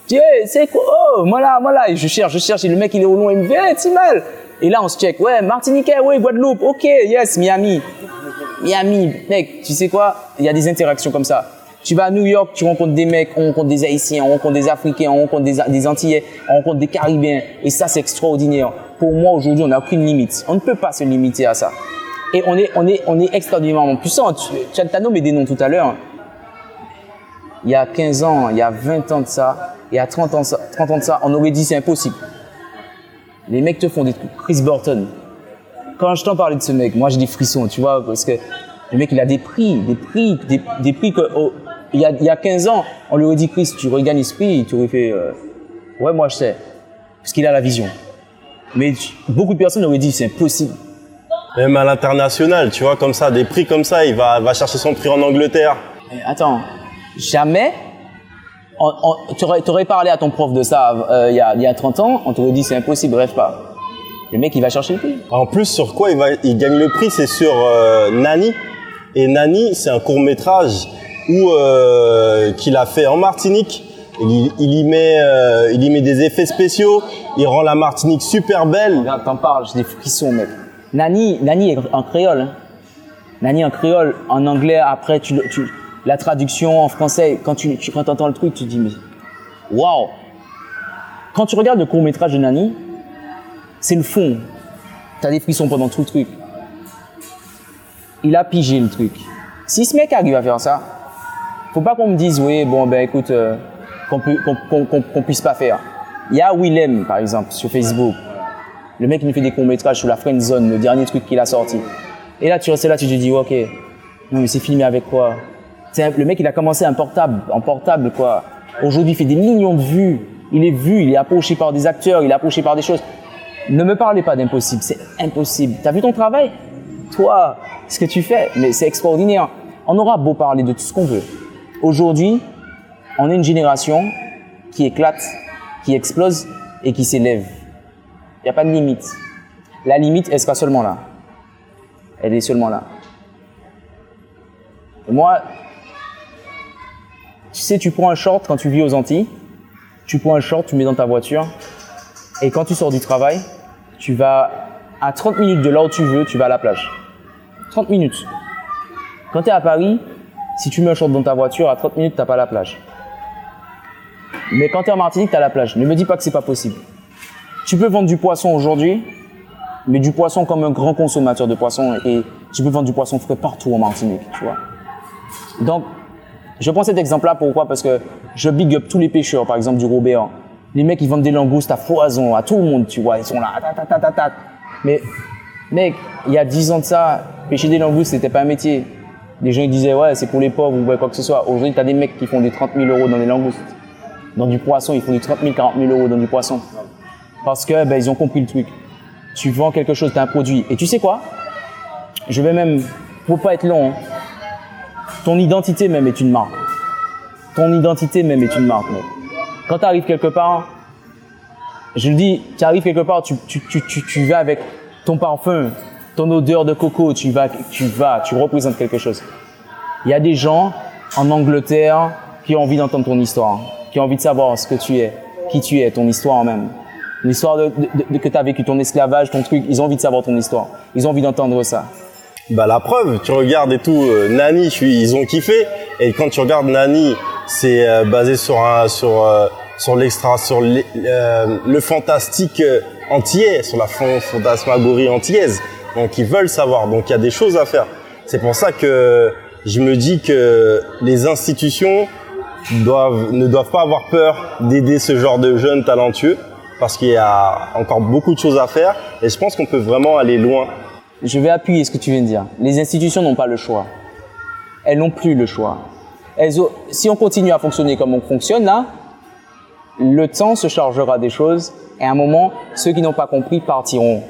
Speaker 1: Je dis « Eh, c'est quoi? Oh, voilà. » Et je cherche. Et le mec, il est au loin, il me dit « Eh, Timal !» Et là, on se check. « Ouais, Martiniquais, ouais, Guadeloupe. Ok, yes, Miami. » Miami, mec, tu sais quoi? Il y a des interactions comme ça. Tu vas à New York, tu rencontres des mecs, on rencontre des Haïtiens, on rencontre des Africains, on rencontre des Antillais, on rencontre des Caribéens. Et ça, c'est extraordinaire. Pour moi, aujourd'hui, on n'a aucune limite. On ne peut pas se limiter à ça. Et on est extraordinairement puissant. Tu as nommé des noms tout à l'heure. Il y a 15 ans, il y a 20 ans de ça, il y a 30 ans de ça, on aurait dit c'est impossible. Les mecs te font des trucs. Chris Burton. Quand je t'en parlais de ce mec, moi j'ai des frissons, tu vois, parce que le mec, il a des prix que, il y a 15 ans, on lui aurait dit, Chris, tu regagnes ce prix, tu aurais fait, ouais, moi je sais, parce qu'il a la vision. Mais beaucoup de personnes auraient dit, c'est impossible.
Speaker 2: Même à l'international, tu vois, comme ça, des prix comme ça, il va chercher son prix en Angleterre.
Speaker 1: Mais attends, jamais, t'aurais parlé à ton prof de ça il y a 30 ans, on t'aurait dit, c'est impossible, rêve pas. Le mec, il va chercher le prix.
Speaker 2: En plus, sur quoi il gagne le prix, c'est sur Nani. Et Nani, c'est un court-métrage qu'il a fait en Martinique. Il y met des effets spéciaux. Il rend la Martinique super belle.
Speaker 1: Regarde, t'en parles, j'ai des frissons, mec. Nani est en créole. Hein. Nani en créole, en anglais, après, la traduction en français, quand tu entends le truc, tu te dis, mais waouh! Quand tu regardes le court-métrage de Nani, c'est le fond. T'as des frissons pendant tout le truc. Il a pigé le truc. Si ce mec arrive à faire ça, faut pas qu'on me dise, oui, bon, ben écoute, qu'on puisse pas faire. Il y a Willem, par exemple, sur Facebook. Le mec, il nous fait des courts-métrages sur la friend zone, le dernier truc qu'il a sorti. Et là, tu restes là, tu te dis, ok, non, mais c'est filmé avec quoi? Le mec, il a commencé en portable, quoi. Aujourd'hui, il fait des millions de vues. Il est vu, il est approché par des acteurs, il est approché par des choses. Ne me parlez pas d'impossible, c'est impossible. T'as vu ton travail? Toi, ce que tu fais, mais c'est extraordinaire. On aura beau parler de tout ce qu'on veut. Aujourd'hui, on est une génération qui éclate, qui explose et qui s'élève. Il n'y a pas de limite. La limite, elle sera seulement là. Elle est seulement là. Et moi, tu sais, tu prends un short quand tu vis aux Antilles, tu prends un short, tu mets dans ta voiture, et quand tu sors du travail, tu vas à 30 minutes de là où tu veux, tu vas à la plage. 30 minutes. Quand tu es à Paris, si tu mets un short dans ta voiture, à 30 minutes, tu n'as pas la plage. Mais quand tu es en Martinique, tu as la plage. Ne me dis pas que c'est pas possible. Tu peux vendre du poisson aujourd'hui, mais du poisson comme un grand consommateur de poisson, et tu peux vendre du poisson frais partout en Martinique, tu vois. Donc, je prends cet exemple-là, pourquoi? Parce que je big up tous les pêcheurs, par exemple du Robert. Les mecs, ils vendent des langoustes à foison, à tout le monde, tu vois. Ils sont là, Mais, mec, il y a 10 ans de ça, pêcher des langoustes, c'était pas un métier. Les gens, ils disaient, ouais, c'est pour les pauvres ou quoi que ce soit. Aujourd'hui, tu as des mecs qui font des 30 000 euros dans les langoustes. Dans du poisson, ils font des 30 000, 40 000 euros dans du poisson. Parce que, ben, ils ont compris le truc. Tu vends quelque chose, tu as un produit. Et tu sais quoi? Je vais même, pour pas être long, hein, ton identité même est une marque. Ton identité même est une marque, mec. Quand tu arrives quelque part, je le dis, tu arrives quelque part, tu vas avec ton parfum, ton odeur de coco, tu représentes quelque chose. Il y a des gens en Angleterre qui ont envie d'entendre ton histoire, qui ont envie de savoir ce que tu es, qui tu es, ton histoire en même. L'histoire que tu as vécu, ton esclavage, ton truc, ils ont envie de savoir ton histoire. Ils ont envie d'entendre ça.
Speaker 2: Bah la preuve, tu regardes et tout, Nani, ils ont kiffé. Et quand tu regardes Nani, c'est basé sur le fantastique antillais, sur la fantasmagorie antillaise. Donc ils veulent savoir. Donc il y a des choses à faire. C'est pour ça que je me dis que les institutions ne doivent pas avoir peur d'aider ce genre de jeunes talentueux, parce qu'il y a encore beaucoup de choses à faire. Et je pense qu'on peut vraiment aller loin.
Speaker 1: Je vais appuyer ce que tu viens de dire. Les institutions n'ont pas le choix. Elles n'ont plus le choix. Si on continue à fonctionner comme on fonctionne là, le temps se chargera des choses et à un moment, ceux qui n'ont pas compris partiront.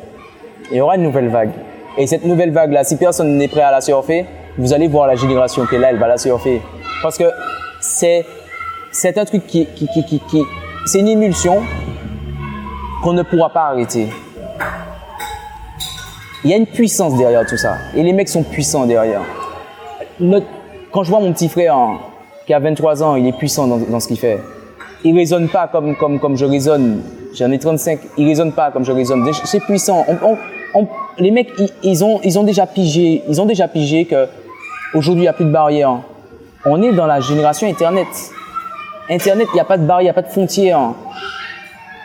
Speaker 1: Il y aura une nouvelle vague. Et cette nouvelle vague-là, si personne n'est prêt à la surfer, vous allez voir la génération qui est là, elle va la surfer. Parce que c'est un truc c'est une émulsion qu'on ne pourra pas arrêter. Il y a une puissance derrière tout ça. Et les mecs sont puissants derrière. Quand je vois mon petit frère qui a 23 ans, il est puissant dans ce qu'il fait. Il raisonne pas comme je raisonne. J'en ai 35. Il raisonne pas comme je raisonne. C'est puissant. Les mecs, ils ont déjà pigé que aujourd'hui il n'y a plus de barrières. On est dans la génération Internet. Internet, il n'y a pas de barrière, il n'y a pas de frontières.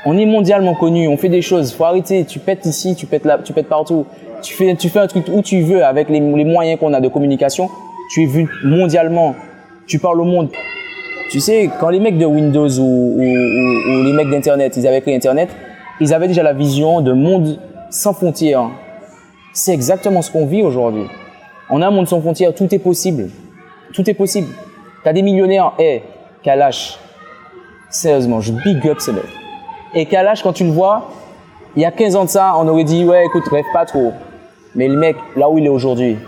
Speaker 1: On est mondialement connu, on fait des choses. Faut arrêter. Tu pètes ici, tu pètes là, tu pètes partout. Tu fais un truc où tu veux avec les moyens qu'on a de communication. Tu es vu mondialement. Tu parles au monde. Tu sais, quand les mecs de Windows ou les mecs d'Internet, ils avaient créé Internet, ils avaient déjà la vision de monde sans frontières. C'est exactement ce qu'on vit aujourd'hui. On a un monde sans frontières, tout est possible. Tout est possible. T'as des millionnaires, Kalash. Sérieusement, je big up ce mec. Et Kalash, quand tu le vois, il y a 15 ans de ça, on aurait dit, ouais, écoute, rêve pas trop. Mais le mec, là où il est aujourd'hui.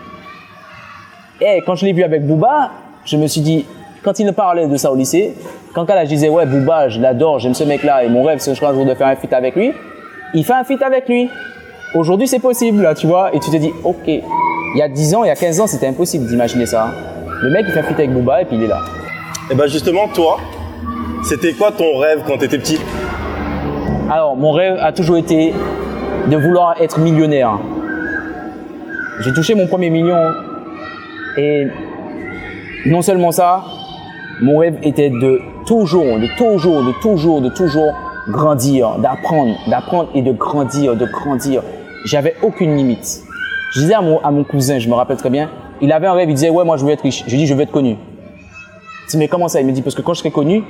Speaker 1: Quand je l'ai vu avec Booba, je me suis dit, quand il parlait de ça au lycée, quand Kalash disait, ouais, Booba, je l'adore, j'aime ce mec-là, et mon rêve, c'est un jour de faire un feat avec lui, il fait un feat avec lui. Aujourd'hui, c'est possible, là, tu vois, et tu te dis, ok. Il y a 10 ans, il y a 15 ans, c'était impossible d'imaginer ça. Le mec, il fait un feat avec Booba, et puis il est là.
Speaker 2: Et ben justement, toi, c'était quoi ton rêve quand t'étais petit?
Speaker 1: Alors, mon rêve a toujours été de vouloir être millionnaire. J'ai touché mon premier million et non seulement ça, mon rêve était de toujours grandir, d'apprendre et de grandir. j'avais aucune limite. Je disais à mon cousin, je me rappelle très bien, il avait un rêve, il disait, ouais, moi je veux être riche. Je dis, je veux être connu. Je dis, mais comment ça? Il me dit, parce que quand je serai connu,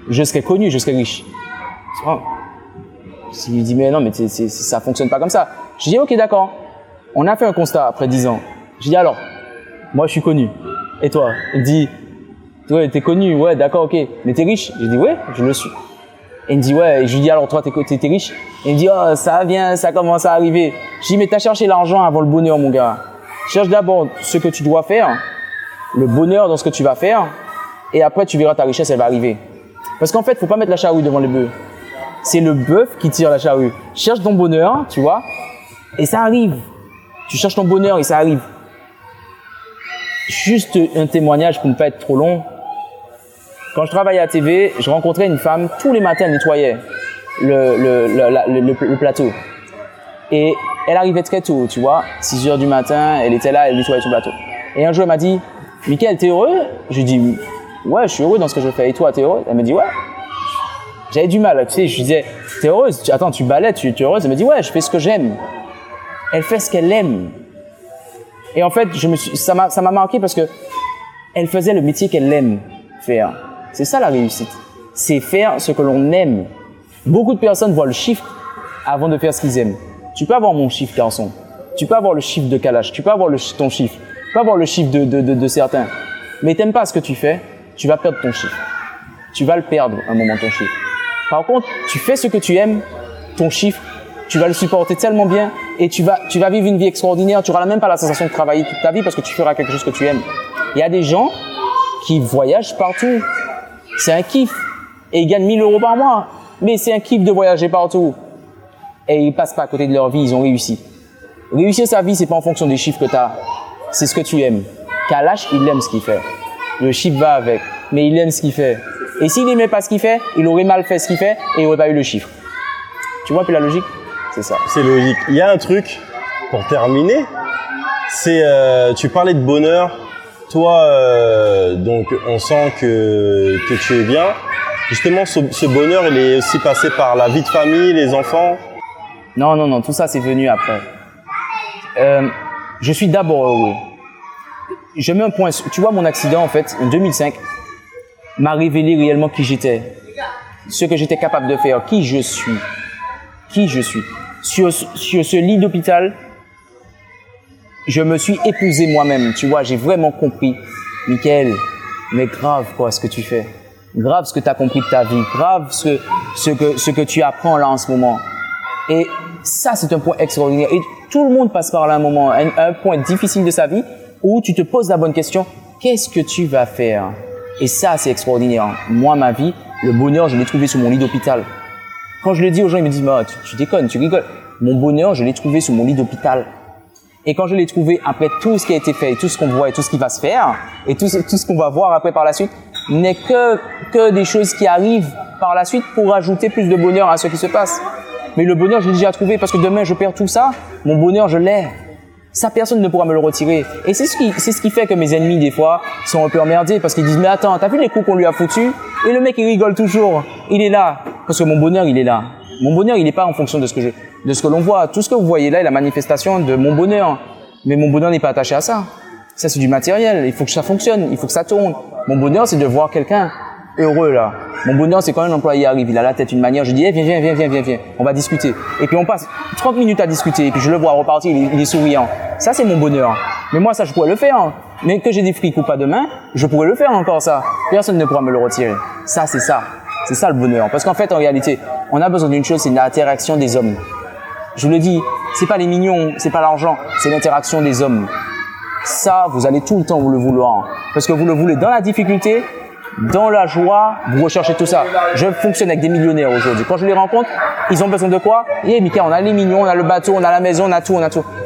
Speaker 1: je serai riche. Il me dit, mais non, mais ça fonctionne pas comme ça. Je dis, ok, d'accord. On a fait un constat après 10 ans. Je dis, alors, moi je suis connu. Et toi? Il me dit, ouais, t'es connu, ouais, d'accord, ok. Mais t'es riche? Je dis, ouais, je le suis. Et il me dit, ouais, et je lui dis, alors toi, t'es riche? Et il me dit, oh, ça commence à arriver. Je dis, mais t'as cherché l'argent avant le bonheur, mon gars. Cherche d'abord ce que tu dois faire, le bonheur dans ce que tu vas faire, et après, tu verras ta richesse, elle va arriver. Parce qu'en fait, faut pas mettre la charrue devant le bœuf. C'est le bœuf qui tire la charrue. Cherche ton bonheur, tu vois, et ça arrive. Tu cherches ton bonheur et ça arrive. Juste un témoignage pour ne pas être trop long. Quand je travaillais à TV, je rencontrais une femme, tous les matins, elle nettoyait le plateau. Et elle arrivait très tôt, tu vois, 6 heures du matin, elle était là, elle nettoyait son plateau. Et un jour, elle m'a dit, Mickaël, t'es heureux? Je lui ai dit, ouais, je suis heureux dans ce que je fais. Et toi, t'es heureux? Elle m'a dit, ouais. J'avais du mal, tu sais, je lui disais, t'es heureuse? Attends, tu balais, tu es heureuse? Elle m'a dit, ouais, je fais ce que j'aime. Elle fait ce qu'elle aime. Et en fait, ça m'a marqué parce que elle faisait le métier qu'elle aime faire. C'est ça la réussite. C'est faire ce que l'on aime. Beaucoup de personnes voient le chiffre avant de faire ce qu'ils aiment. Tu peux avoir mon chiffre, garçon. Tu peux avoir le chiffre de Kalash. Tu peux avoir ton chiffre. Tu peux avoir le chiffre de certains. Mais t'aimes pas ce que tu fais, tu vas perdre ton chiffre. Tu vas le perdre un moment, ton chiffre. Par contre, tu fais ce que tu aimes, ton chiffre, tu vas le supporter tellement bien et tu vas vivre une vie extraordinaire. Tu n'auras même pas la sensation de travailler toute ta vie parce que tu feras quelque chose que tu aimes. Il y a des gens qui voyagent partout. C'est un kiff. Et ils gagnent 1000 € par mois. Mais c'est un kiff de voyager partout. Et ils passent pas à côté de leur vie, ils ont réussi. Réussir sa vie, c'est pas en fonction des chiffres que tu as. C'est ce que tu aimes. Kalash, il aime ce qu'il fait. Le chiffre va avec. Mais il aime ce qu'il fait. Et s'il n'aimait pas ce qu'il fait, il aurait mal fait ce qu'il fait et il n'aurait pas eu le chiffre. Tu vois un peu la logique? C'est ça.
Speaker 2: C'est logique. Il y a un truc, pour terminer, c'est, tu parlais de bonheur. Toi, donc, on sent que tu es bien. Justement, ce bonheur, il est aussi passé par la vie de famille, les enfants?
Speaker 1: Non, tout ça, c'est venu après. Je suis d'abord heureux. Je mets un point. Tu vois, mon accident, en fait, en 2005, m'a révélé réellement qui j'étais. Ce que j'étais capable de faire, qui je suis. Sur ce lit d'hôpital, je me suis épousé moi-même, tu vois, j'ai vraiment compris. Mickaël, mais grave quoi ce que tu fais. Grave ce que tu as compris de ta vie. Grave ce que tu apprends là en ce moment. Et ça, c'est un point extraordinaire. Et tout le monde passe par là un moment, un point difficile de sa vie où tu te poses la bonne question. Qu'est-ce que tu vas faire? Et ça, c'est extraordinaire. Moi, ma vie, le bonheur, je l'ai trouvé sur mon lit d'hôpital. Quand je le dis aux gens, ils me disent, bah, tu déconnes, tu rigoles. Mon bonheur, je l'ai trouvé sur mon lit d'hôpital. Et quand je l'ai trouvé après tout ce qui a été fait, et tout ce qu'on voit et tout ce qui va se faire, et tout ce qu'on va voir après par la suite, n'est que des choses qui arrivent par la suite pour ajouter plus de bonheur à ce qui se passe. Mais le bonheur, je l'ai déjà trouvé parce que demain, je perds tout ça. Mon bonheur, je l'ai. Ça, personne ne pourra me le retirer. Et c'est ce qui fait que mes ennemis, des fois, sont un peu emmerdés parce qu'ils disent, mais attends, t'as vu les coups qu'on lui a foutus? Et le mec, il rigole toujours. Il est là. Parce que mon bonheur, il est là. Mon bonheur, il n'est pas en fonction de ce que l'on voit. Tout ce que vous voyez là est la manifestation de mon bonheur. Mais mon bonheur n'est pas attaché à ça. Ça, c'est du matériel. Il faut que ça fonctionne. Il faut que ça tourne. Mon bonheur, c'est de voir quelqu'un heureux, là. Mon bonheur, c'est quand un employé arrive. Il a la tête une manière. Je dis, hey, viens. On va discuter. Et puis, on passe 30 minutes à discuter. Et puis, je le vois repartir. Il est souriant. Ça, c'est mon bonheur. Mais moi, ça, je pourrais le faire. Mais que j'ai des frics ou pas demain, je pourrais le faire encore, ça. Personne ne pourra me le retirer. Ça, c'est ça. C'est ça le bonheur. Parce qu'en fait, en réalité, on a besoin d'une chose, c'est l'interaction des hommes. Je vous le dis, c'est pas les millions, c'est pas l'argent, c'est l'interaction des hommes. Ça, vous allez tout le temps vous le vouloir. Parce que vous le voulez dans la difficulté, dans la joie, vous recherchez tout ça. Je fonctionne avec des millionnaires aujourd'hui. Quand je les rencontre, ils ont besoin de quoi? Mika, on a les millions, on a le bateau, on a la maison, on a tout.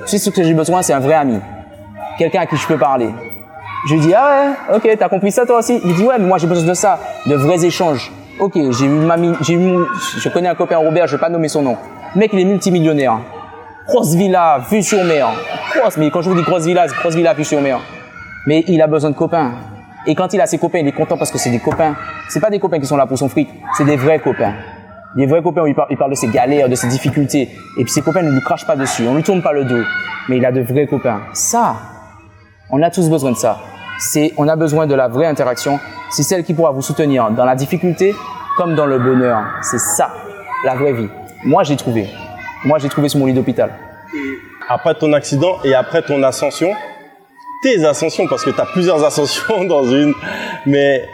Speaker 1: Tu sais ce que j'ai besoin, c'est un vrai ami. Quelqu'un à qui je peux parler. Je lui dis, ah ouais, ok, t'as compris ça toi aussi? Il dit, ouais, mais moi j'ai besoin de ça, de vrais échanges. Ok, je connais un copain Robert, je vais pas nommer son nom. Le mec, il est multimillionnaire. Grosse villa, vue sur mer. Mais quand je vous dis grosse villa, vue sur mer. Mais il a besoin de copains. Et quand il a ses copains, il est content parce que c'est des copains. C'est pas des copains qui sont là pour son fric, c'est des vrais copains. Des vrais copains où il parle de ses galères, de ses difficultés. Et puis ses copains ne lui crachent pas dessus, on ne lui tourne pas le dos. Mais il a de vrais copains. Ça, on a tous besoin de ça. On a besoin de la vraie interaction. C'est celle qui pourra vous soutenir dans la difficulté comme dans le bonheur. C'est ça, la vraie vie. Moi, j'ai trouvé. Moi, j'ai trouvé sur mon lit d'hôpital.
Speaker 2: Après ton accident et après ton ascension, tes ascensions, parce que tu as plusieurs ascensions dans une, mais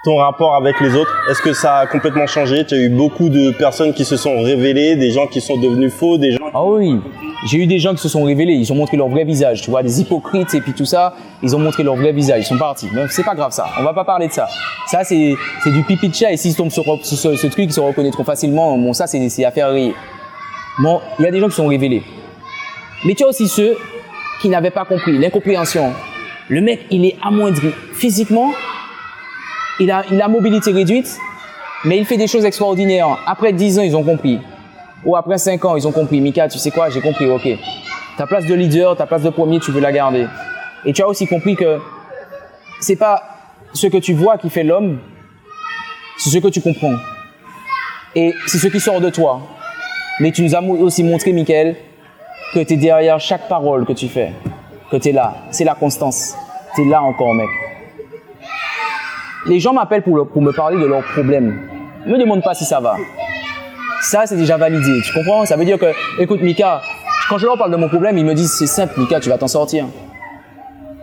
Speaker 2: ton rapport avec les autres, est-ce que ça a complètement changé? Tu as eu beaucoup de personnes qui se sont révélées, des gens qui sont devenus faux, des gens...
Speaker 1: Ah oui, j'ai eu des gens qui se sont révélés, ils ont montré leur vrai visage, tu vois, des hypocrites et puis tout ça, ils ont montré leur vrai visage, ils sont partis. Mais c'est pas grave ça, on va pas parler de ça. Ça c'est du pipi de chat et s'ils tombent sur ce truc, ils se reconnaîtront facilement. Bon, ça c'est à faire rire. Bon, il y a des gens qui sont révélés. Mais tu as aussi ceux qui n'avaient pas compris, l'incompréhension. Le mec, il est amoindri physiquement, il a mobilité réduite, mais il fait des choses extraordinaires. Après 10 ans, ils ont compris. Ou après 5 ans, ils ont compris. Mika, tu sais quoi, j'ai compris, ok. Ta place de leader, ta place de premier, tu veux la garder. Et tu as aussi compris que c'est pas ce que tu vois qui fait l'homme, c'est ce que tu comprends. Et c'est ce qui sort de toi. Mais tu nous as aussi montré, Mickaël, que tu es derrière chaque parole que tu fais. Que tu es là. C'est la constance. Tu es là encore, mec. Les gens m'appellent pour me parler de leurs problèmes. Ne me demande pas si ça va. Ça, c'est déjà validé. Tu comprends? Ça veut dire que, écoute, Mika, quand je leur parle de mon problème, ils me disent, c'est simple, Mika, tu vas t'en sortir.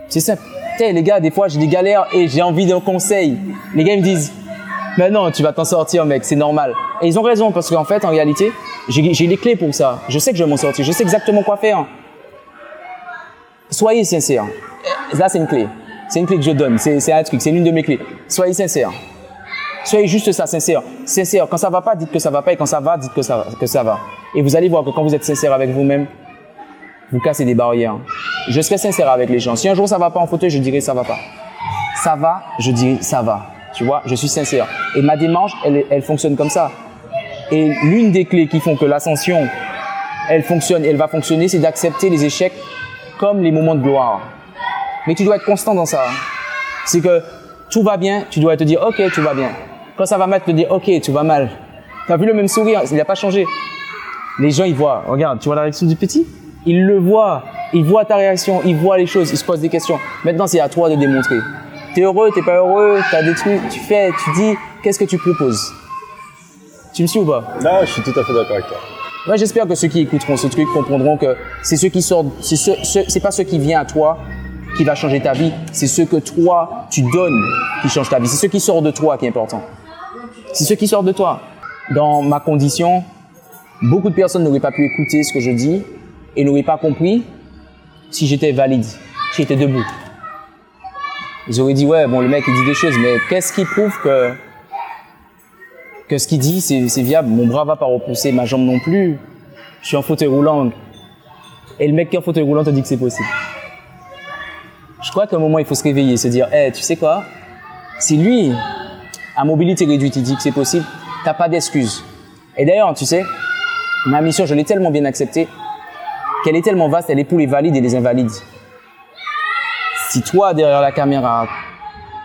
Speaker 1: C'est simple. T'sais, les gars, des fois, j'ai des galères et j'ai envie d'un conseil. Les gars, ils me disent, mais non, tu vas t'en sortir, mec, c'est normal. Et ils ont raison, parce qu'en fait, en réalité, j'ai les clés pour ça. Je sais que je vais m'en sortir. Je sais exactement quoi faire. Soyez sincères. Là, c'est une clé. C'est une clé que je donne. C'est un truc. C'est l'une de mes clés. Soyez sincères. Soyez juste ça, sincère. Sincère. Quand ça va pas, dites que ça va pas. Et quand ça va, dites que ça va. Et vous allez voir que quand vous êtes sincère avec vous-même, vous cassez des barrières. Je serai sincère avec les gens. Si un jour ça va pas en fauteuil, je dirai ça va pas. Ça va, je dirai ça va. Tu vois, je suis sincère. Et ma démarche, elle fonctionne comme ça. Et l'une des clés qui font que l'ascension, elle fonctionne, elle va fonctionner, c'est d'accepter les échecs comme les moments de gloire. Mais tu dois être constant dans ça. C'est que tout va bien, tu dois te dire ok, tout va bien. Quand ça va mal, tu te dis ok, tout va mal. Tu as vu le même sourire, il n'a pas changé. Les gens, ils voient. Regarde, tu vois la réaction du petit? Ils le voient. Ils voient ta réaction, ils voient les choses, ils se posent des questions. Maintenant, c'est à toi de démontrer. T'es heureux, t'es pas heureux, t'as des trucs, tu fais, tu dis, qu'est-ce que tu proposes? Tu me suis ou pas?
Speaker 2: Là, je suis tout à fait d'accord avec toi.
Speaker 1: Ouais, j'espère que ceux qui écouteront ce truc comprendront que c'est ceux qui sortent, c'est pas ce qui vient à toi qui va changer ta vie, c'est ce que toi, tu donnes qui change ta vie. C'est ce qui sort de toi qui est important. C'est ce qui sort de toi. Dans ma condition, beaucoup de personnes n'auraient pas pu écouter ce que je dis et n'auraient pas compris si j'étais valide, si j'étais debout. Ils auraient dit, ouais, bon, le mec, il dit des choses, mais qu'est-ce qui prouve que ce qu'il dit, c'est viable? Mon bras va pas repousser, ma jambe non plus. Je suis en fauteuil roulant. Et le mec qui est en fauteuil roulant te dit que c'est possible. Je crois qu'à un moment, il faut se réveiller, se dire, hey, tu sais quoi? Si lui, à mobilité réduite, il dit que c'est possible, t'as pas d'excuse. Et d'ailleurs, tu sais, ma mission, je l'ai tellement bien acceptée qu'elle est tellement vaste, elle est pour les valides et les invalides. Si toi, derrière la caméra,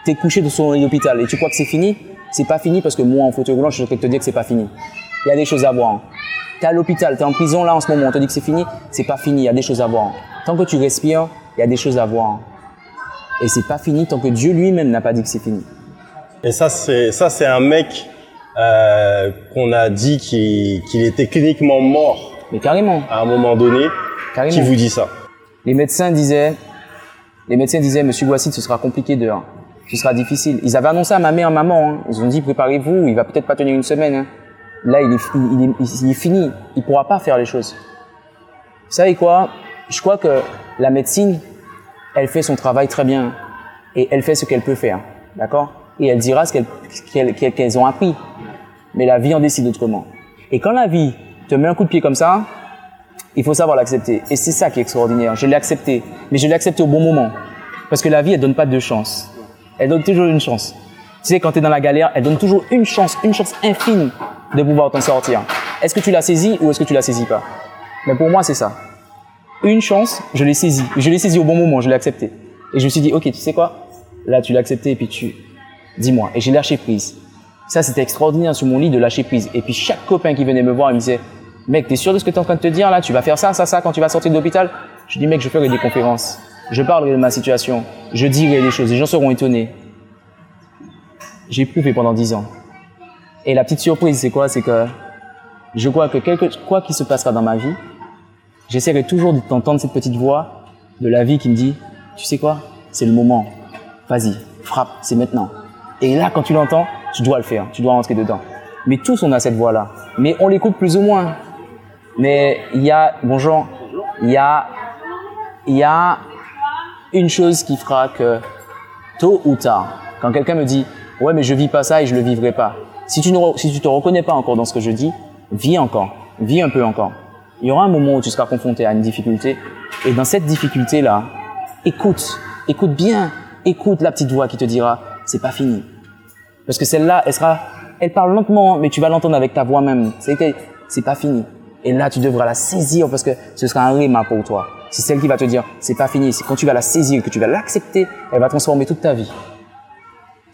Speaker 1: t'es couché dans l'hôpital et tu crois que c'est fini, c'est pas fini parce que moi, en fauteuil roulant, je vais te dire que c'est pas fini. Il y a des choses à voir. T'es à l'hôpital, t'es en prison là en ce moment, on te dit que c'est fini, c'est pas fini, il y a des choses à voir. Tant que tu respires, il y a des choses à voir. Et c'est pas fini tant que Dieu lui-même n'a pas dit que c'est fini.
Speaker 2: Et ça, c'est un mec qu'on a dit qu'il était cliniquement mort.
Speaker 1: Mais carrément.
Speaker 2: À un moment donné.
Speaker 1: Carrément.
Speaker 2: Qui vous dit ça?
Speaker 1: Les médecins disaient, Monsieur Gouassid, ce sera compliqué dehors. Ce sera difficile. Ils avaient annoncé à ma mère, maman, hein. Ils ont dit, préparez-vous, il va peut-être pas tenir une semaine. Hein. Là, il est fini. Il pourra pas faire les choses. Vous savez quoi? Je crois que la médecine, elle fait son travail très bien. Et elle fait ce qu'elle peut faire. D'accord? Et elle dira ce qu'elles ont appris. Mais la vie en décide autrement. Et quand la vie te met un coup de pied comme ça, il faut savoir l'accepter. Et c'est ça qui est extraordinaire. Je l'ai accepté. Mais je l'ai accepté au bon moment. Parce que la vie, elle donne pas deux chances. Elle donne toujours une chance. Tu sais, quand tu es dans la galère, elle donne toujours une chance infime de pouvoir t'en sortir. Est-ce que tu l'as saisi ou est-ce que tu l'as saisi pas? Mais pour moi, c'est ça. Une chance, je l'ai saisie. Je l'ai saisie au bon moment, je l'ai accepté. Et je me suis dit, ok, tu sais quoi? Là, tu l'as accepté et puis dis-moi. Et j'ai lâché prise. Ça, c'était extraordinaire sur mon lit de lâcher prise. Et puis, chaque copain qui venait me voir, il me disait, mec, t'es sûr de ce que t'es en train de te dire là? Tu vas faire ça quand tu vas sortir de l'hôpital? Je dis, mec, je ferai des conférences. Je parlerai de ma situation. Je dirai des choses. Les gens seront étonnés. J'ai éprouvé pendant 10 ans. Et la petite surprise, c'est quoi? C'est que je crois que quoi qu'il se passera dans ma vie, j'essaierai toujours d'entendre cette petite voix de la vie qui me dit, tu sais quoi? C'est le moment. Vas-y, frappe, c'est maintenant. Et là, quand tu l'entends, tu dois le faire. Tu dois rentrer dedans. Mais tous, on a cette voix-là. Mais on l'écoute plus ou moins. Mais il y a une chose qui fera que tôt ou tard, quand quelqu'un me dit « Ouais, mais je vis pas ça et je le vivrai pas », si tu te reconnais pas encore dans ce que je dis, vis encore, vis un peu encore. Il y aura un moment où tu seras confronté à une difficulté et dans cette difficulté-là, écoute bien, écoute la petite voix qui te dira « C'est pas fini ». Parce que celle-là, elle parle lentement, mais tu vas l'entendre avec ta voix même. C'est pas fini. Et là, tu devras la saisir parce que ce sera un réma pour toi. C'est celle qui va te dire, c'est pas fini. C'est quand tu vas la saisir, que tu vas l'accepter, elle va transformer toute ta vie.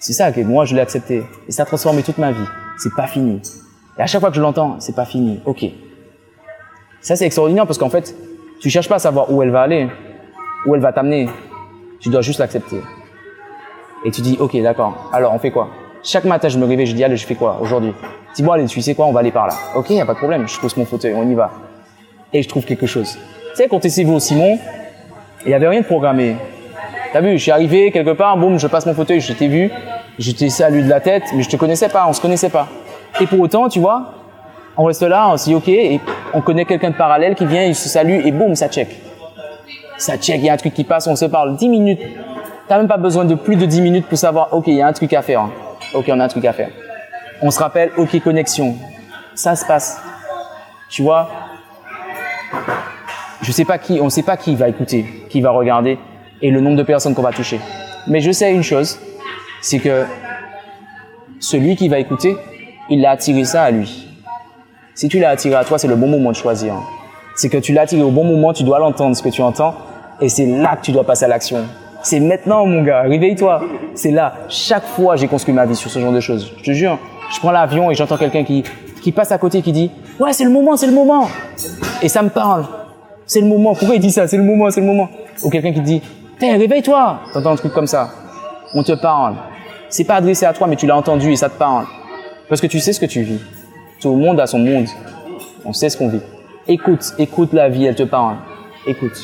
Speaker 1: C'est ça que moi, je l'ai accepté. Et ça a transformé toute ma vie. C'est pas fini. Et à chaque fois que je l'entends, c'est pas fini. Ok. Ça, c'est extraordinaire parce qu'en fait, tu cherches pas à savoir où elle va aller, où elle va t'amener. Tu dois juste l'accepter. Et tu dis, ok, d'accord. Alors, on fait quoi? Chaque matin, je me réveille, je dis, allez, je fais quoi aujourd'hui? Dis, bon, allez, tu sais quoi, on va aller par là. Ok, y a pas de problème, je pose mon fauteuil, on y va. Et je trouve quelque chose. Tu sais, quand t'es CV au Simon, il y avait rien de programmé. T'as vu, je suis arrivé quelque part, boum, je passe mon fauteuil, je t'ai vu, je t'ai salué de la tête, mais je te connaissais pas, on se connaissait pas. Et pour autant, tu vois, on reste là, on se dit, ok, et on connaît quelqu'un de parallèle qui vient, il se salue, et boum, ça check. Ça check, il y a un truc qui passe, on se parle 10 minutes. T'as même pas besoin de plus de 10 minutes pour savoir, ok, il y a un truc à faire. Ok, on a un truc à faire. On se rappelle, ok, connexion. Ça se passe. Tu vois, on sait pas qui va écouter, qui va regarder et le nombre de personnes qu'on va toucher. Mais je sais une chose, c'est que celui qui va écouter, il a attiré ça à lui. Si tu l'as attiré à toi, c'est le bon moment de choisir. C'est que tu l'as attiré au bon moment, tu dois l'entendre, ce que tu entends, et c'est là que tu dois passer à l'action. C'est maintenant, mon gars, réveille-toi. C'est là. Chaque fois, j'ai construit ma vie sur ce genre de choses. Je te jure, je prends l'avion et j'entends quelqu'un qui passe à côté qui dit « Ouais, c'est le moment, c'est le moment !» Et ça me parle. C'est le moment. Pourquoi il dit ça? C'est le moment, c'est le moment. Ou quelqu'un qui dit « Réveille-toi !» T'entends un truc comme ça. On te parle. C'est pas adressé à toi, mais tu l'as entendu et ça te parle. Parce que tu sais ce que tu vis. Tout le monde a son monde. On sait ce qu'on vit. Écoute la vie, elle te parle. Écoute.